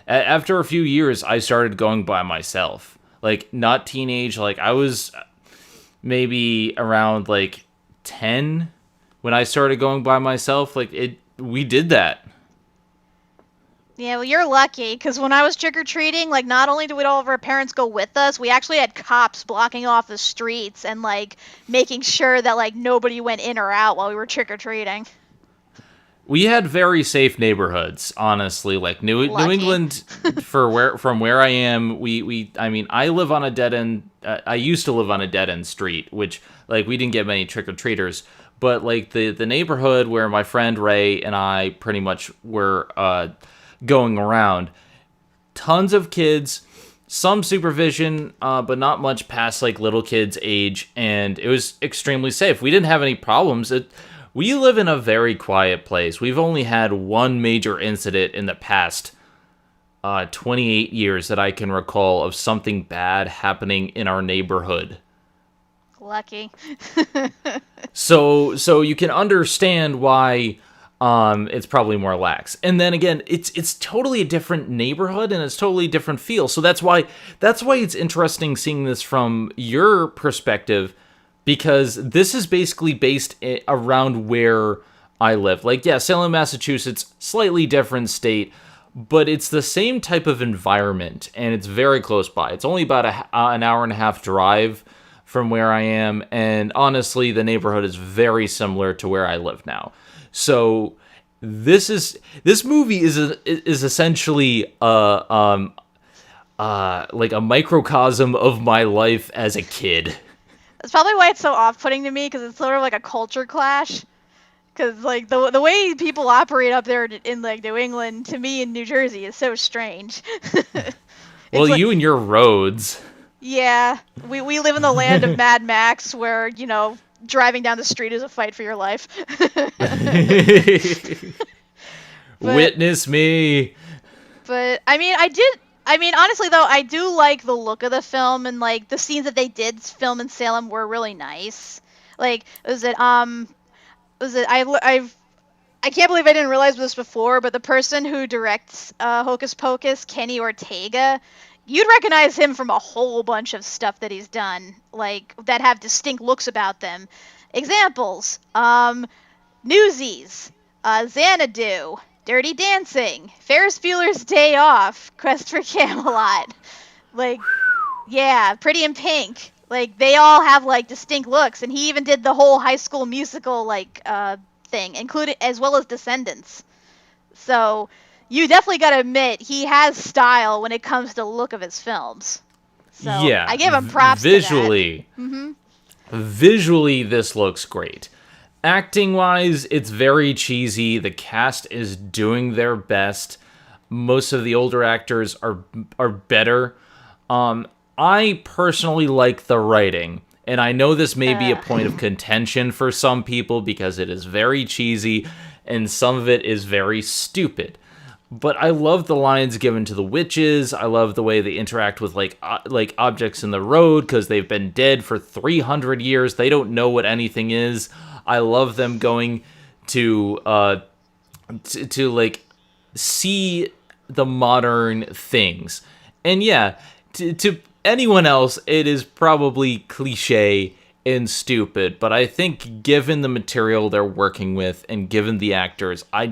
after a few years, I started going by myself. Like, not teenage, like, I was maybe around, like, 10 when I started going by myself. Like, we did that. Yeah, well, you're lucky, because when I was trick-or-treating, like, not only did all of our parents go with us, we actually had cops blocking off the streets and, like, making sure that, like, nobody went in or out while we were trick-or-treating. We had very safe neighborhoods, honestly. Like New England, from where I am, I mean, I live on a dead end. I used to live on a dead end street, which like we didn't get many trick or treaters. But like the neighborhood where my friend Ray and I pretty much were going around, tons of kids, some supervision, but not much past like little kids' age, and it was extremely safe. We didn't have any problems. We live in a very quiet place. We've only had one major incident in the past 28 years that I can recall of something bad happening in our neighborhood. Lucky. So you can understand why it's probably more lax. And then again, it's totally a different neighborhood and it's totally different feel. So that's why it's interesting seeing this from your perspective, because this is basically based around where I live. Like, yeah, Salem, Massachusetts, slightly different state, but it's the same type of environment, and it's very close by. It's only about an hour and a half drive from where I am, and honestly, the neighborhood is very similar to where I live now. So this movie is essentially like a microcosm of my life as a kid. That's probably why it's so off-putting to me, because it's sort of like a culture clash. Because like the way people operate up there in like New England, to me in New Jersey, is so strange. Well, like, you and your roads. Yeah, we live in the land of Mad Max, where driving down the street is a fight for your life. Witness me. But I mean, honestly though, I do like the look of the film, and like the scenes that they did film in Salem were really nice. Like, I can't believe I didn't realize this before, but the person who directs Hocus Pocus, Kenny Ortega, you'd recognize him from a whole bunch of stuff that he's done, like that have distinct looks about them. Examples: Newsies, Xanadu, Dirty Dancing, Ferris Bueller's Day Off, Quest for Camelot. Like, yeah, Pretty in Pink. Like, they all have like distinct looks, and he even did the whole High School Musical like thing, included as well as Descendants. So you definitely got to admit he has style when it comes to the look of his films. So yeah, I give him props visually. To that. Mm-hmm. Visually, this looks great. Acting-wise, it's very cheesy. The cast is doing their best. Most of the older actors are better. I personally like the writing, and I know this may be a point of contention for some people because it is very cheesy, and some of it is very stupid. But I love the lines given to the witches. I love the way they interact with like objects in the road, because they've been dead for 300 years. They don't know what anything is. I love them going to like see the modern things. And yeah, to anyone else, it is probably cliche and stupid, but I think given the material they're working with and given the actors, I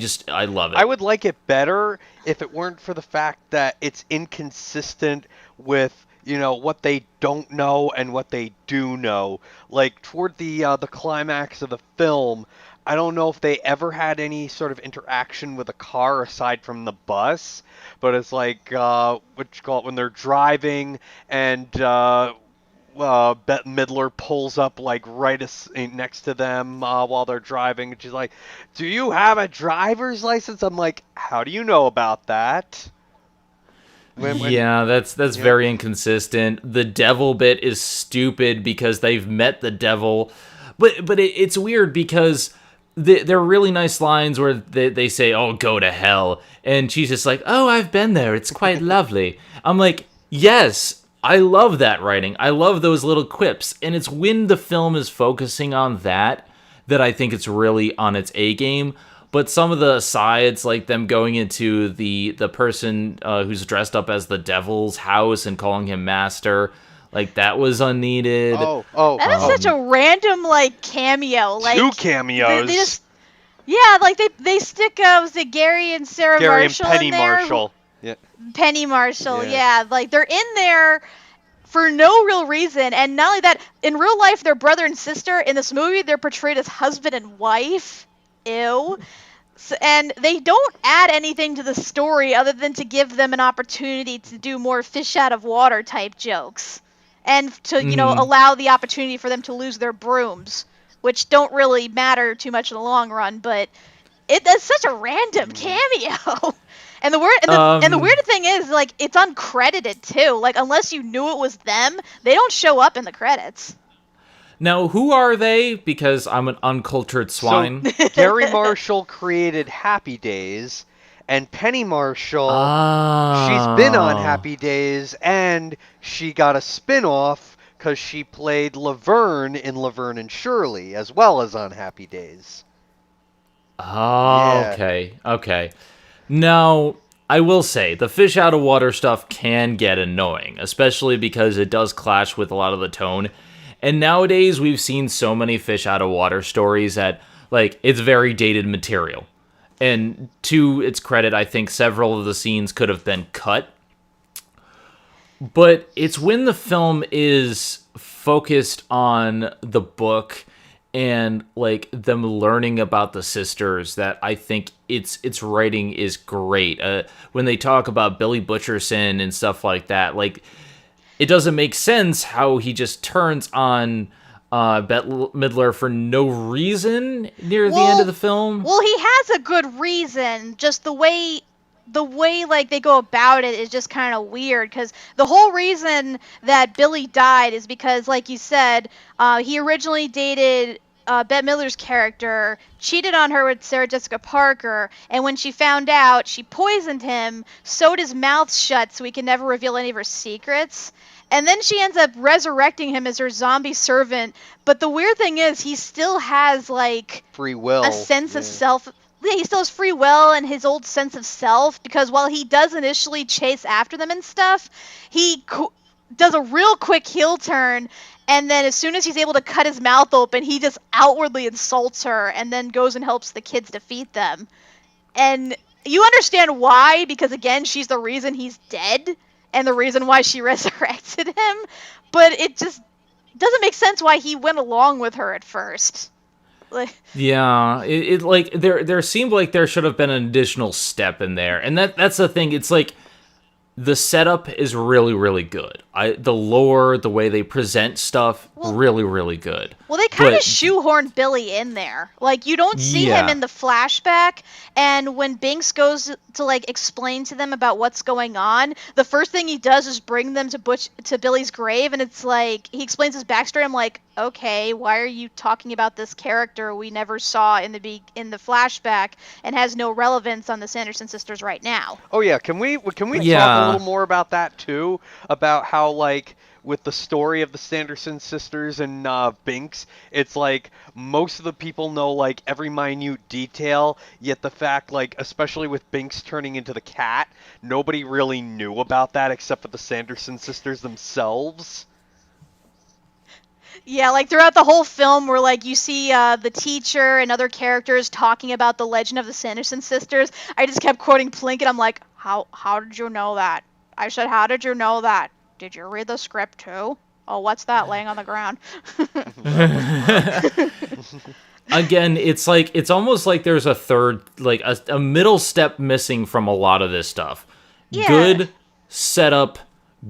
love it. I would like it better if it weren't for the fact that it's inconsistent with, what they don't know and what they do know. Like, toward the climax of the film, I don't know if they ever had any sort of interaction with a car aside from the bus, but it's like, what you call it, when they're driving and Bette Midler pulls up like right next to them while they're driving, and she's like, "Do you have a driver's license?" I'm like, "How do you know about that?" Yeah, that's very inconsistent. The devil bit is stupid because they've met the devil, but it's weird because they're really nice lines where they say, "Oh, go to hell," and she's just like, "Oh, I've been there. It's quite lovely." I'm like, yes. I love that writing. I love those little quips. And it's when the film is focusing on that I think it's really on its A game. But some of the asides, like them going into the person who's dressed up as the devil's house and calling him master, like that was unneeded. That is such a random like cameo. Like 2 cameos. Yeah, like they stick was it Gary and Sarah Gary and Marshall Penny in there? Marshall. Yeah. Penny Marshall, Yeah. yeah, like they're in there for no real reason, and not only that, in real life they're brother and sister. In this movie, they're portrayed as husband and wife. Ew. So, and they don't add anything to the story other than to give them an opportunity to do more fish out of water type jokes, and to allow the opportunity for them to lose their brooms, which don't really matter too much in the long run, but that's such a random cameo. And the weird thing is, like, it's uncredited too. Like, unless you knew it was them, they don't show up in the credits. Now, who are they? Because I'm an uncultured swine. So Gary Marshall created Happy Days, and Penny Marshall, she's been on Happy Days, and she got a spin-off because she played Laverne in Laverne and Shirley, as well as on Happy Days. Oh, Yeah. okay. Now, I will say, the fish out of water stuff can get annoying, especially because it does clash with a lot of the tone. And nowadays, we've seen so many fish out of water stories that, like, it's very dated material. And to its credit, I think several of the scenes could have been cut. But it's when the film is focused on the book and like them learning about the sisters that I think its writing is great. When they talk about Billy Butcherson and stuff like that, like it doesn't make sense how he just turns on Bette Midler for no reason near the end of the film. Well, he has a good reason. Just the way like they go about it is just kind of weird, because the whole reason that Billy died is because, like you said, he originally dated Bette Midler's character, cheated on her with Sarah Jessica Parker, and when she found out, she poisoned him, sewed his mouth shut so he can never reveal any of her secrets. And then she ends up resurrecting him as her zombie servant. But the weird thing is, he still has, like, free will, a sense of self. Yeah, he still has free will and his old sense of self, because while he does initially chase after them and stuff, he does a real quick heel turn, and then as soon as he's able to cut his mouth open, he just outwardly insults her and then goes and helps the kids defeat them. And you understand why, because again, she's the reason he's dead and the reason why she resurrected him, but it just doesn't make sense why he went along with her at first. Yeah, it like there seemed like there should have been an additional step in there, and that's the thing. It's like the setup is really, really good. The lore, the way they present stuff, really good. Well, they kind of shoehorned Billy in there. Like, you don't see him in the flashback, and when Binks goes to, like, explain to them about what's going on, the first thing he does is bring them to Billy's grave, and it's like, he explains his backstory. I'm like, okay, why are you talking about this character we never saw in the flashback and has no relevance on the Sanderson Sisters right now? Oh yeah, can we talk a little more about that too? About how, like, with the story of the Sanderson Sisters and Binks, it's like most of the people know, like, every minute detail, yet the fact, like, especially with Binks turning into the cat, nobody really knew about that except for the Sanderson Sisters themselves. Yeah, like throughout the whole film, where like you see the teacher and other characters talking about the legend of the Sanderson Sisters, I just kept quoting Plinkett. I'm like, how did you know that? I said, how did you know that? Did you read the script too? Oh, what's that laying on the ground? Again, it's almost like there's a third, like a middle step missing from a lot of this stuff. Yeah. Good setup,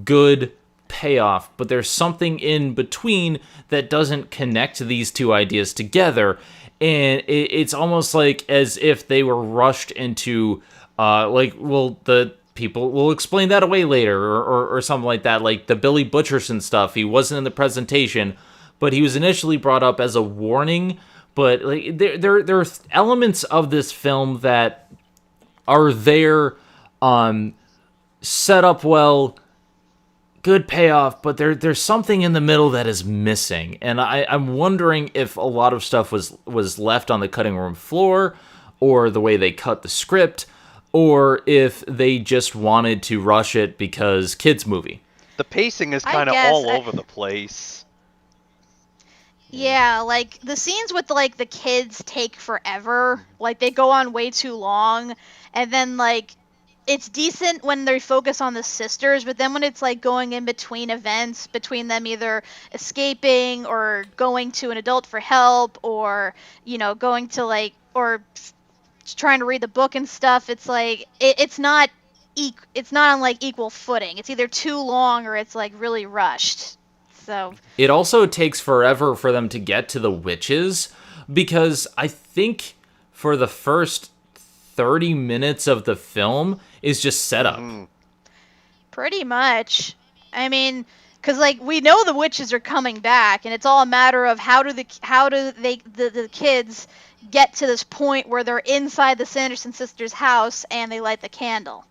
good payoff, but there's something in between that doesn't connect these two ideas together, and it's almost like as if they were rushed into the people will explain that away later or something like that. Like the Billy Butcherson stuff, he wasn't in the presentation, but he was initially brought up as a warning. But like there are elements of this film that are there, set up well, good payoff, but there's something in the middle that is missing, and I'm wondering if a lot of stuff was left on the cutting room floor, or the way they cut the script, or if they just wanted to rush it because kids movie. The pacing is kind of all over the place. Yeah, like the scenes with like the kids take forever. Like they go on way too long, and then like it's decent when they focus on the sisters, but then when it's like going in between events, between them either escaping or going to an adult for help, or going to like or trying to read the book and stuff, it's like it's not it's not on like equal footing. It's either too long or it's like really rushed. So It also takes forever for them to get to the witches, because I think for the first 30 minutes of the film is just setup. pretty much. I mean, because like we know the witches are coming back, and it's all a matter of how do the kids get to this point where they're inside the Sanderson sisters' house and they light the candle.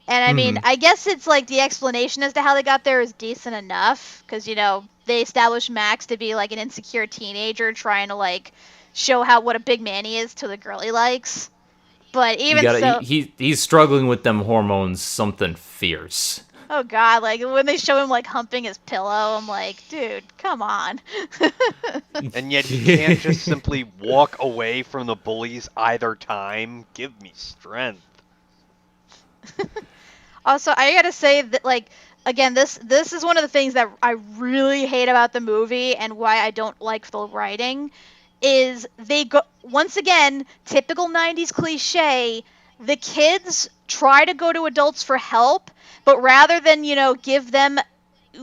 And I mean, I guess it's like the explanation as to how they got there is decent enough, because they established Max to be like an insecure teenager trying to like show what a big man he is to the girl he likes. But even so, he's struggling with them hormones, something fierce. oh god, like when they show him like humping his pillow, I'm like, dude, come on. And yet he can't just simply walk away from the bullies either time. Give me strength. Also, I gotta say that, like, again, this is one of the things that I really hate about the movie and why I don't like the writing, is they go, once again, typical 90s cliche, the kids try to go to adults for help, but rather than, give them,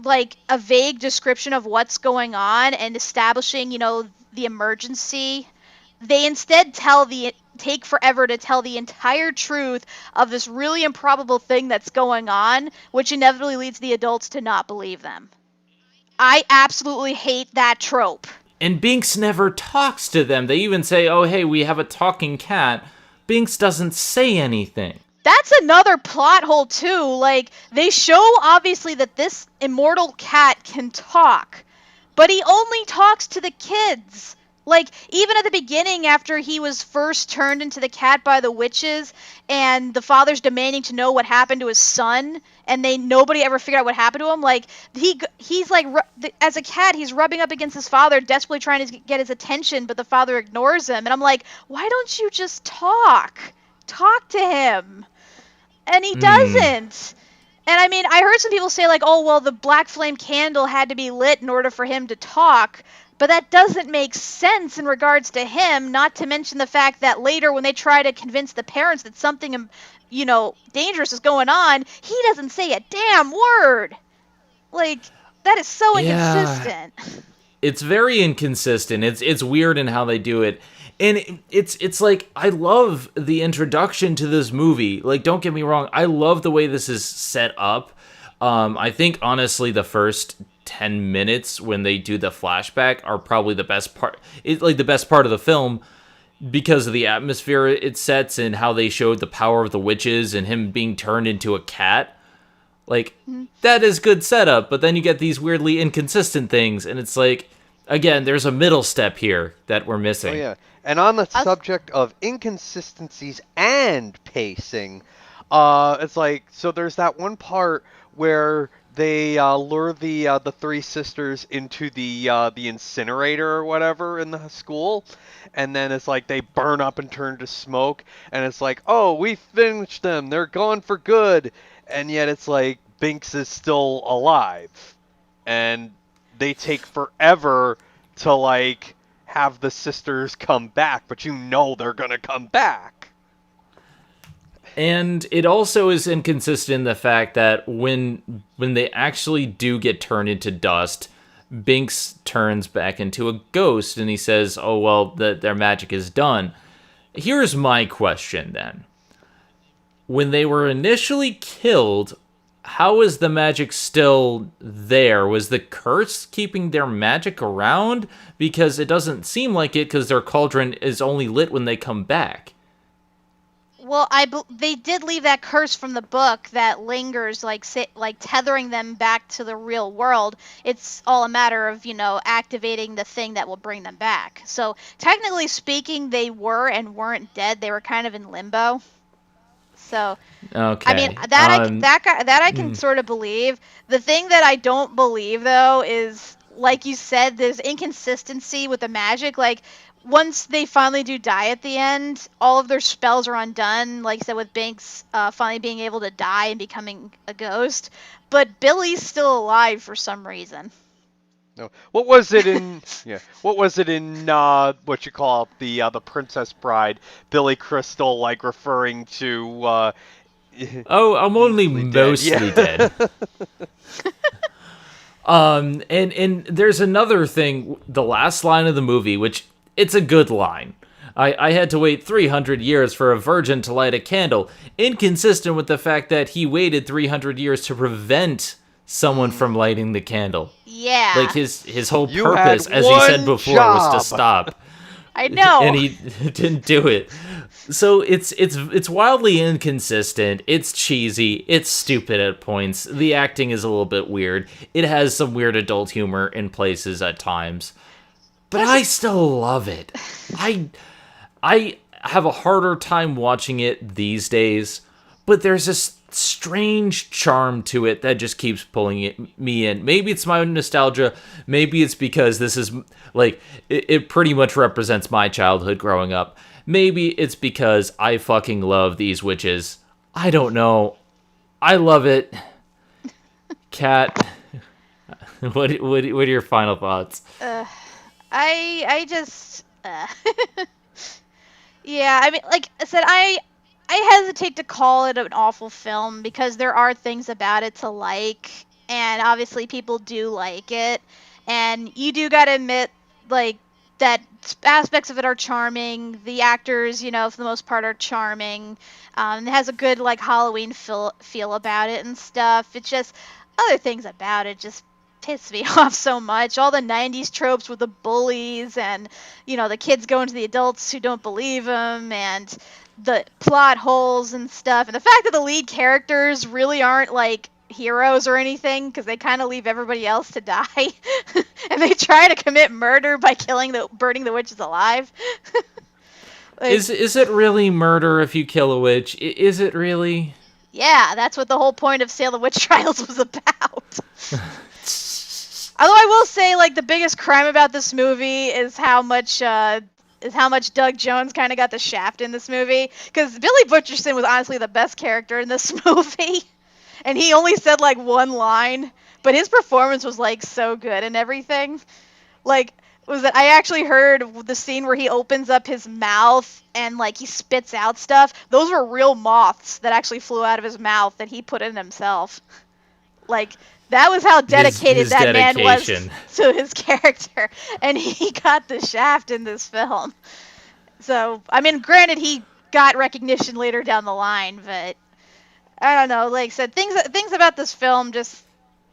like, a vague description of what's going on and establishing, the emergency, they instead take forever to tell the entire truth of this really improbable thing that's going on, which inevitably leads the adults to not believe them. I absolutely hate that trope. And Binks never talks to them. They even say, oh, hey, we have a talking cat. Binks doesn't say anything. That's another plot hole, too. Like, they show, obviously, that this immortal cat can talk, but he only talks to the kids. Like, even at the beginning, after he was first turned into the cat by the witches, and the father's demanding to know what happened to his son, and nobody ever figured out what happened to him, like, he's like, as a cat, he's rubbing up against his father, desperately trying to get his attention, but the father ignores him, and I'm like, why don't you just talk? Talk to him. And he doesn't. And I mean, I heard some people say, like, oh, well, the black flame candle had to be lit in order for him to talk. But that doesn't make sense in regards to him, not to mention the fact that later when they try to convince the parents that something, dangerous is going on, he doesn't say a damn word. Like, that is so inconsistent. It's very inconsistent. It's weird in how they do it. And it's like, I love the introduction to this movie. Like, don't get me wrong, I love the way this is set up. I think, honestly, the first 10 minutes when they do the flashback are probably the best part. It's like the best part of the film because of the atmosphere it sets and how they showed the power of the witches and him being turned into a cat. Like, that is good setup, but then you get these weirdly inconsistent things, and it's like, again, there's a middle step here that we're missing. Oh, yeah. And on the subject of inconsistencies and pacing, it's like, so there's that one part where they lure the three sisters into the incinerator or whatever in the school, and then it's like they burn up and turn to smoke, and it's like, oh, we finished them, they're gone for good, and yet it's like Binks is still alive, and they take forever to like have the sisters come back, but they're gonna come back. And it also is inconsistent in the fact that when they actually do get turned into dust, Binks turns back into a ghost, and he says, oh, well, their magic is done. Here's my question, then. When they were initially killed, how is the magic still there? Was the curse keeping their magic around? Because it doesn't seem like it, because their cauldron is only lit when they come back. Well, they did leave that curse from the book that lingers, like tethering them back to the real world. It's all a matter of, activating the thing that will bring them back. So, technically speaking, they were and weren't dead. They were kind of in limbo. So, okay. I mean, I can sort of believe. The thing that I don't believe, though, is like you said, there's inconsistency with the magic. Like, once they finally do die at the end, all of their spells are undone. Like I said, with Banks finally being able to die and becoming a ghost. But Billy's still alive for some reason. No. What was it in What was it in what you call it, the Princess Bride? Billy Crystal like referring to Oh, I'm only mostly mostly dead. And there's another thing, the last line of the movie, which it's a good line. I had to wait 300 years for a virgin to light a candle, inconsistent with the fact that he waited 300 years to prevent someone from lighting the candle. Yeah. Like his whole You purpose, had as he said one before, job. was to stop. I know. And he didn't do it. So it's wildly inconsistent. It's cheesy. It's stupid at points. The acting is a little bit weird. It has some weird adult humor in places at times. But I still love it. I have a harder time watching it these days, but there's this strange charm to it that just keeps pulling me in. Maybe it's my own nostalgia. Maybe it's because this is like it pretty much represents my childhood growing up. Maybe it's because I fucking love these witches. I don't know. I love it. Kat, what are your final thoughts? I just yeah, I mean, like I said, I hesitate to call it an awful film because there are things about it to like, and obviously people do like it, and you do gotta admit, like, that aspects of it are charming. The actors, for the most part, are charming. It has a good, like, Halloween feel about it and stuff. It's just other things about it just piss me off so much. All the 90s tropes with the bullies and, the kids going to the adults who don't believe them, and the plot holes and stuff. And the fact that the lead characters really aren't, like, heroes or anything, because they kind of leave everybody else to die. And they try to commit murder by burning the witches alive. Like, is it really murder if you kill a witch? Is it really? Yeah, that's what the whole point of Salem Witch Trials was about. Although I will say, like, the biggest crime about this movie is how much Doug Jones kind of got the shaft in this movie. Because Billy Butcherson was honestly the best character in this movie. And he only said, like, one line. But his performance was, like, so good and everything. Like, was that I actually heard the scene where he opens up his mouth and, like, he spits out stuff. Those were real moths that actually flew out of his mouth that he put in himself. Like, that was how dedicated his that man was dedication to his character. And he got the shaft in this film. So, I mean, granted, he got recognition later down the line, but I don't know. Like I said, things about this film just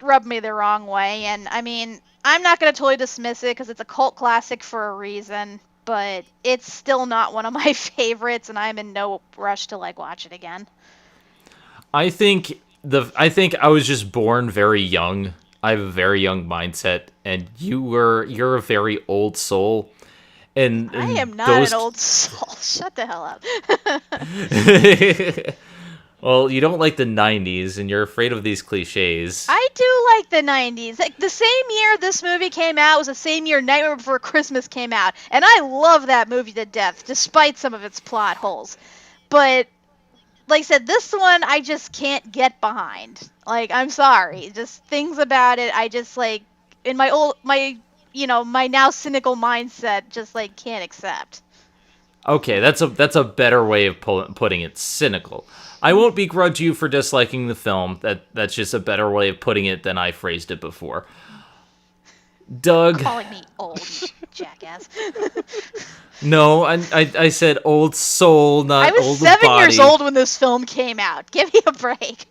rubbed me the wrong way. And, I mean, I'm not going to totally dismiss it because it's a cult classic for a reason. But it's still not one of my favorites, and I'm in no rush to, like, watch it again. I think I was just born very young. I have a very young mindset, and you're a very old soul. And I am not an old soul. Shut the hell up. Well, you don't like the 90s, and you're afraid of these cliches. I do like the 90s. Like, the same year this movie came out was the same year Nightmare Before Christmas came out. And I love that movie to death, despite some of its plot holes. But, like I said, this one I just can't get behind. Like, I'm sorry. Just things about it, I just, like, in my now cynical mindset, just, like, can't accept. Okay, that's a better way of putting it. Cynical. I won't begrudge you for disliking the film. That's just a better way of putting it than I phrased it before. Doug, calling me old, jackass. No, I said old soul, not old body. I was 7 years old when this film came out. Give me a break.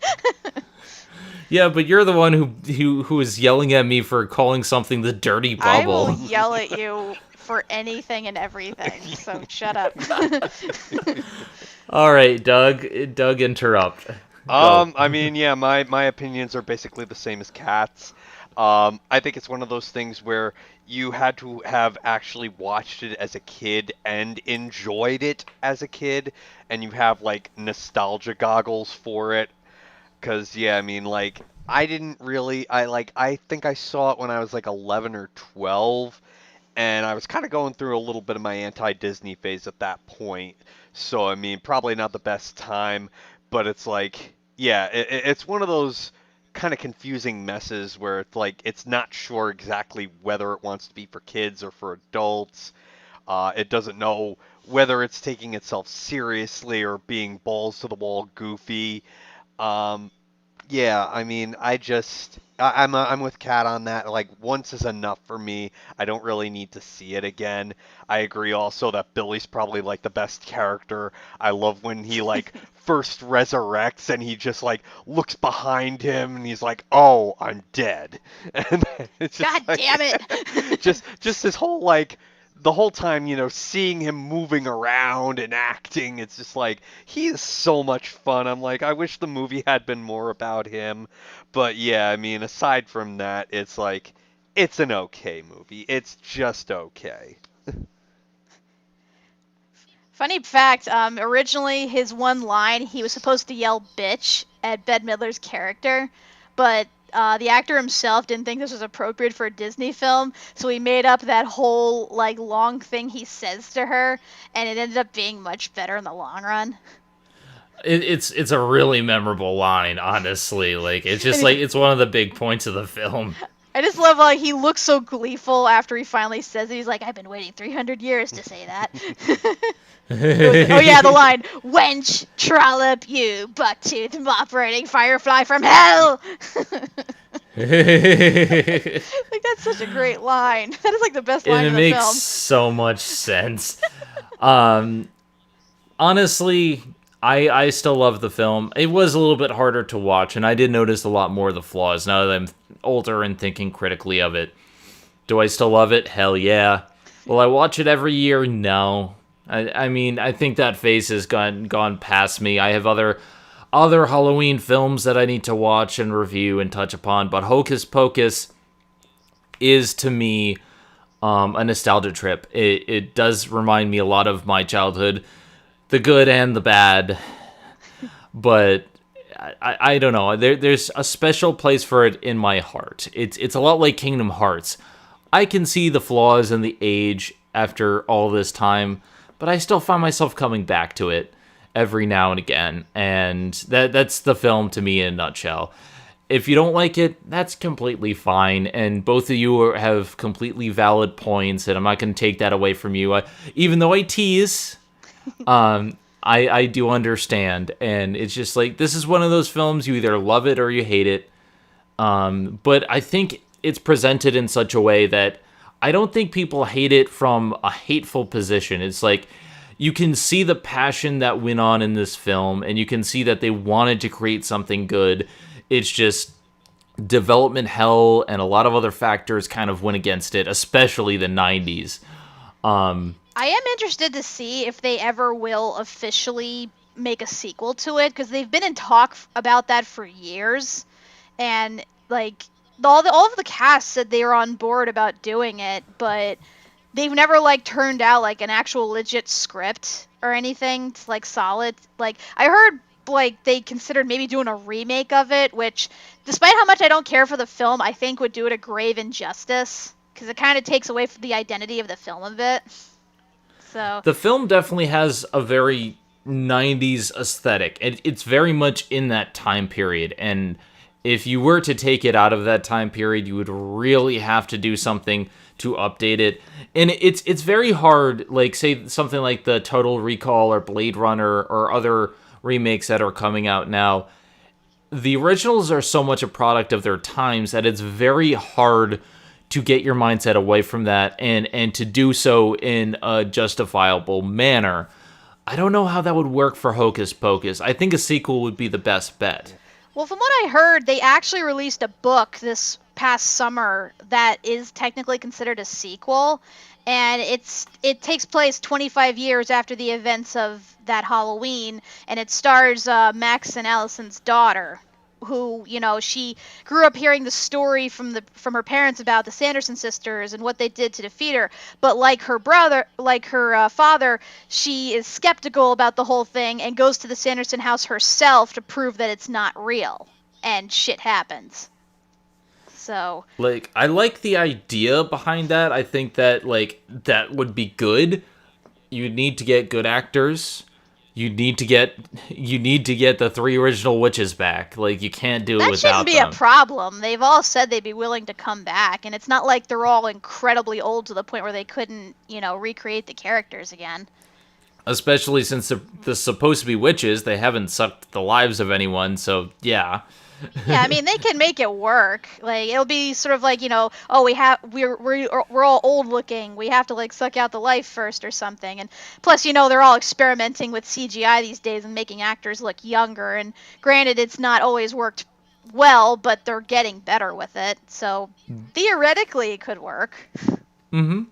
Yeah, but you're the one who was yelling at me for calling something the dirty bubble. I will yell at you for anything and everything, so shut up. All right, Doug, interrupt. Go. I mean, yeah, my opinions are basically the same as Kat's. I think it's one of those things where you had to have actually watched it as a kid and enjoyed it as a kid, and you have, like, nostalgia goggles for it. Because, yeah, I mean, like, I didn't really. I think I saw it when I was like 11 or 12, and I was kind of going through a little bit of my anti-Disney phase at that point. So I mean, probably not the best time, but it's like, yeah, it's one of those kind of confusing messes where it's like it's not sure exactly whether it wants to be for kids or for adults. It doesn't know whether it's taking itself seriously or being balls to the wall goofy. Um, yeah, I mean, I'm with Kat on that. Like once is enough for me. I don't really need to see it again. I agree also that Billy's probably like the best character. I love when he like first resurrects and he just like looks behind him and he's like, "Oh, I'm dead." And it's just God like, damn it! just this whole like the whole time, seeing him moving around and acting, it's just like he is so much fun. I'm like, I wish the movie had been more about him. But yeah, I mean, aside from that, it's like it's an okay movie. It's just okay. Funny fact, originally his one line, he was supposed to yell bitch at Bette Midler's character, but the actor himself didn't think this was appropriate for a Disney film, so he made up that whole like long thing he says to her, and it ended up being much better in the long run. It's a really memorable line, honestly. Like it's just like it's one of the big points of the film. I just love how he looks so gleeful after he finally says it. He's like, I've been waiting 300 years to say that. Oh yeah, the line, wench, trollop, you buck-toothed, operating firefly from hell! Like, that's such a great line. That is like the best line And in it the makes film. so much sense. Honestly, I still love the film. It was a little bit harder to watch, and I did notice a lot more of the flaws now that I'm older and thinking critically of it. Do I still love it? Hell yeah. Will I watch it every year? No. I mean, I think that phase has gone past me. I have other Halloween films that I need to watch and review and touch upon, but Hocus Pocus is to me a nostalgia trip. It does remind me a lot of my childhood, the good and the bad, but I don't know. There's a special place for it in my heart. It's a lot like Kingdom Hearts. I can see the flaws and the age after all this time, but I still find myself coming back to it every now and again, and that's the film to me in a nutshell. If you don't like it, that's completely fine, and both of you have completely valid points, and I'm not going to take that away from you. Even though I tease, I do understand, and it's just like, this is one of those films, you either love it or you hate it, but I think it's presented in such a way that I don't think people hate it from a hateful position. It's like, you can see the passion that went on in this film, and you can see that they wanted to create something good. It's just development hell and a lot of other factors kind of went against it, especially the 90s. I am interested to see if they ever will officially make a sequel to it, because they've been in talk about that for years, and like all of the cast said they were on board about doing it, but they've never like turned out like an actual legit script or anything like solid. Like I heard like they considered maybe doing a remake of it, which despite how much I don't care for the film, I think would do it a grave injustice, because it kind of takes away from the identity of the film a bit. So The film definitely has a very 90s aesthetic. It's very much in that time period, and if you were to take it out of that time period, you would really have to do something to update it. And it's very hard, like, say, something like the Total Recall or Blade Runner or other remakes that are coming out now. The originals are so much a product of their times that it's very hard to get your mindset away from that and to do so in a justifiable manner. I don't know how that would work for Hocus Pocus. I think a sequel would be the best bet. well, from what I heard, they actually released a book this past summer that is technically considered a sequel, and it takes place 25 years after the events of that Halloween, and it stars Max and Allison's daughter, who, she grew up hearing the story from her parents about the Sanderson sisters and what they did to defeat her. But like her father, she is skeptical about the whole thing and goes to the Sanderson house herself to prove that it's not real. and shit happens. So, Like, I like the idea behind that. I think that, like, that would be good. You need to get good actors. You need to get the 3 original witches back. Like, you can't do it that without shouldn't be them. a problem. They've all said they'd be willing to come back, and it's not like they're all incredibly old to the point where they couldn't, recreate the characters again. Especially since they're supposed to be witches, they haven't sucked the lives of anyone, so yeah. Yeah, I mean, they can make it work. Like, it'll be sort of like, we're all old looking. We have to, like, suck out the life first or something. And plus, they're all experimenting with CGI these days and making actors look younger. And granted, it's not always worked well, but they're getting better with it. So, theoretically, it could work. Mm-hmm.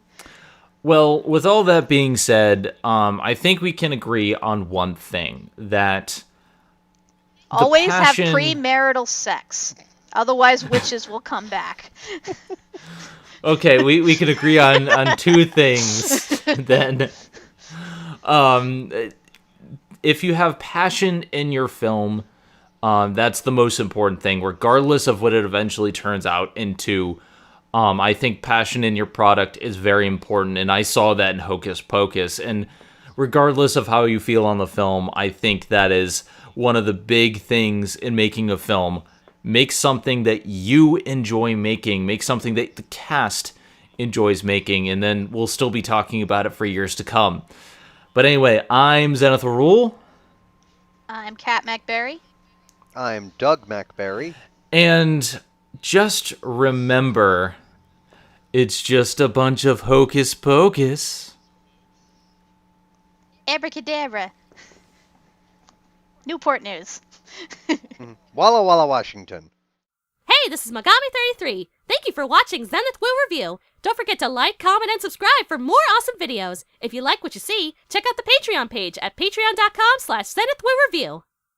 Well, with all that being said, I think we can agree on one thing, that always passion... have premarital sex. Otherwise, witches will come back. Okay, we can agree on 2 things then. If you have passion in your film, that's the most important thing, regardless of what it eventually turns out into. I think passion in your product is very important, and I saw that in Hocus Pocus. And regardless of how you feel on the film, I think that is one of the big things in making a film. Make something that you enjoy making. Make something that the cast enjoys making, and then we'll still be talking about it for years to come. But anyway, I'm Zenith Rule. I'm Kat Macberrie. I'm Doug Macberrie. And just remember, it's just a bunch of hocus pocus. Abracadabra. Newport News. Walla Walla, Washington. Hey, this is Megami33. Thank you for watching Zenith Will Review. Don't forget to like, comment, and subscribe for more awesome videos. If you like what you see, check out the Patreon page at patreon.com/Zenith Will Review.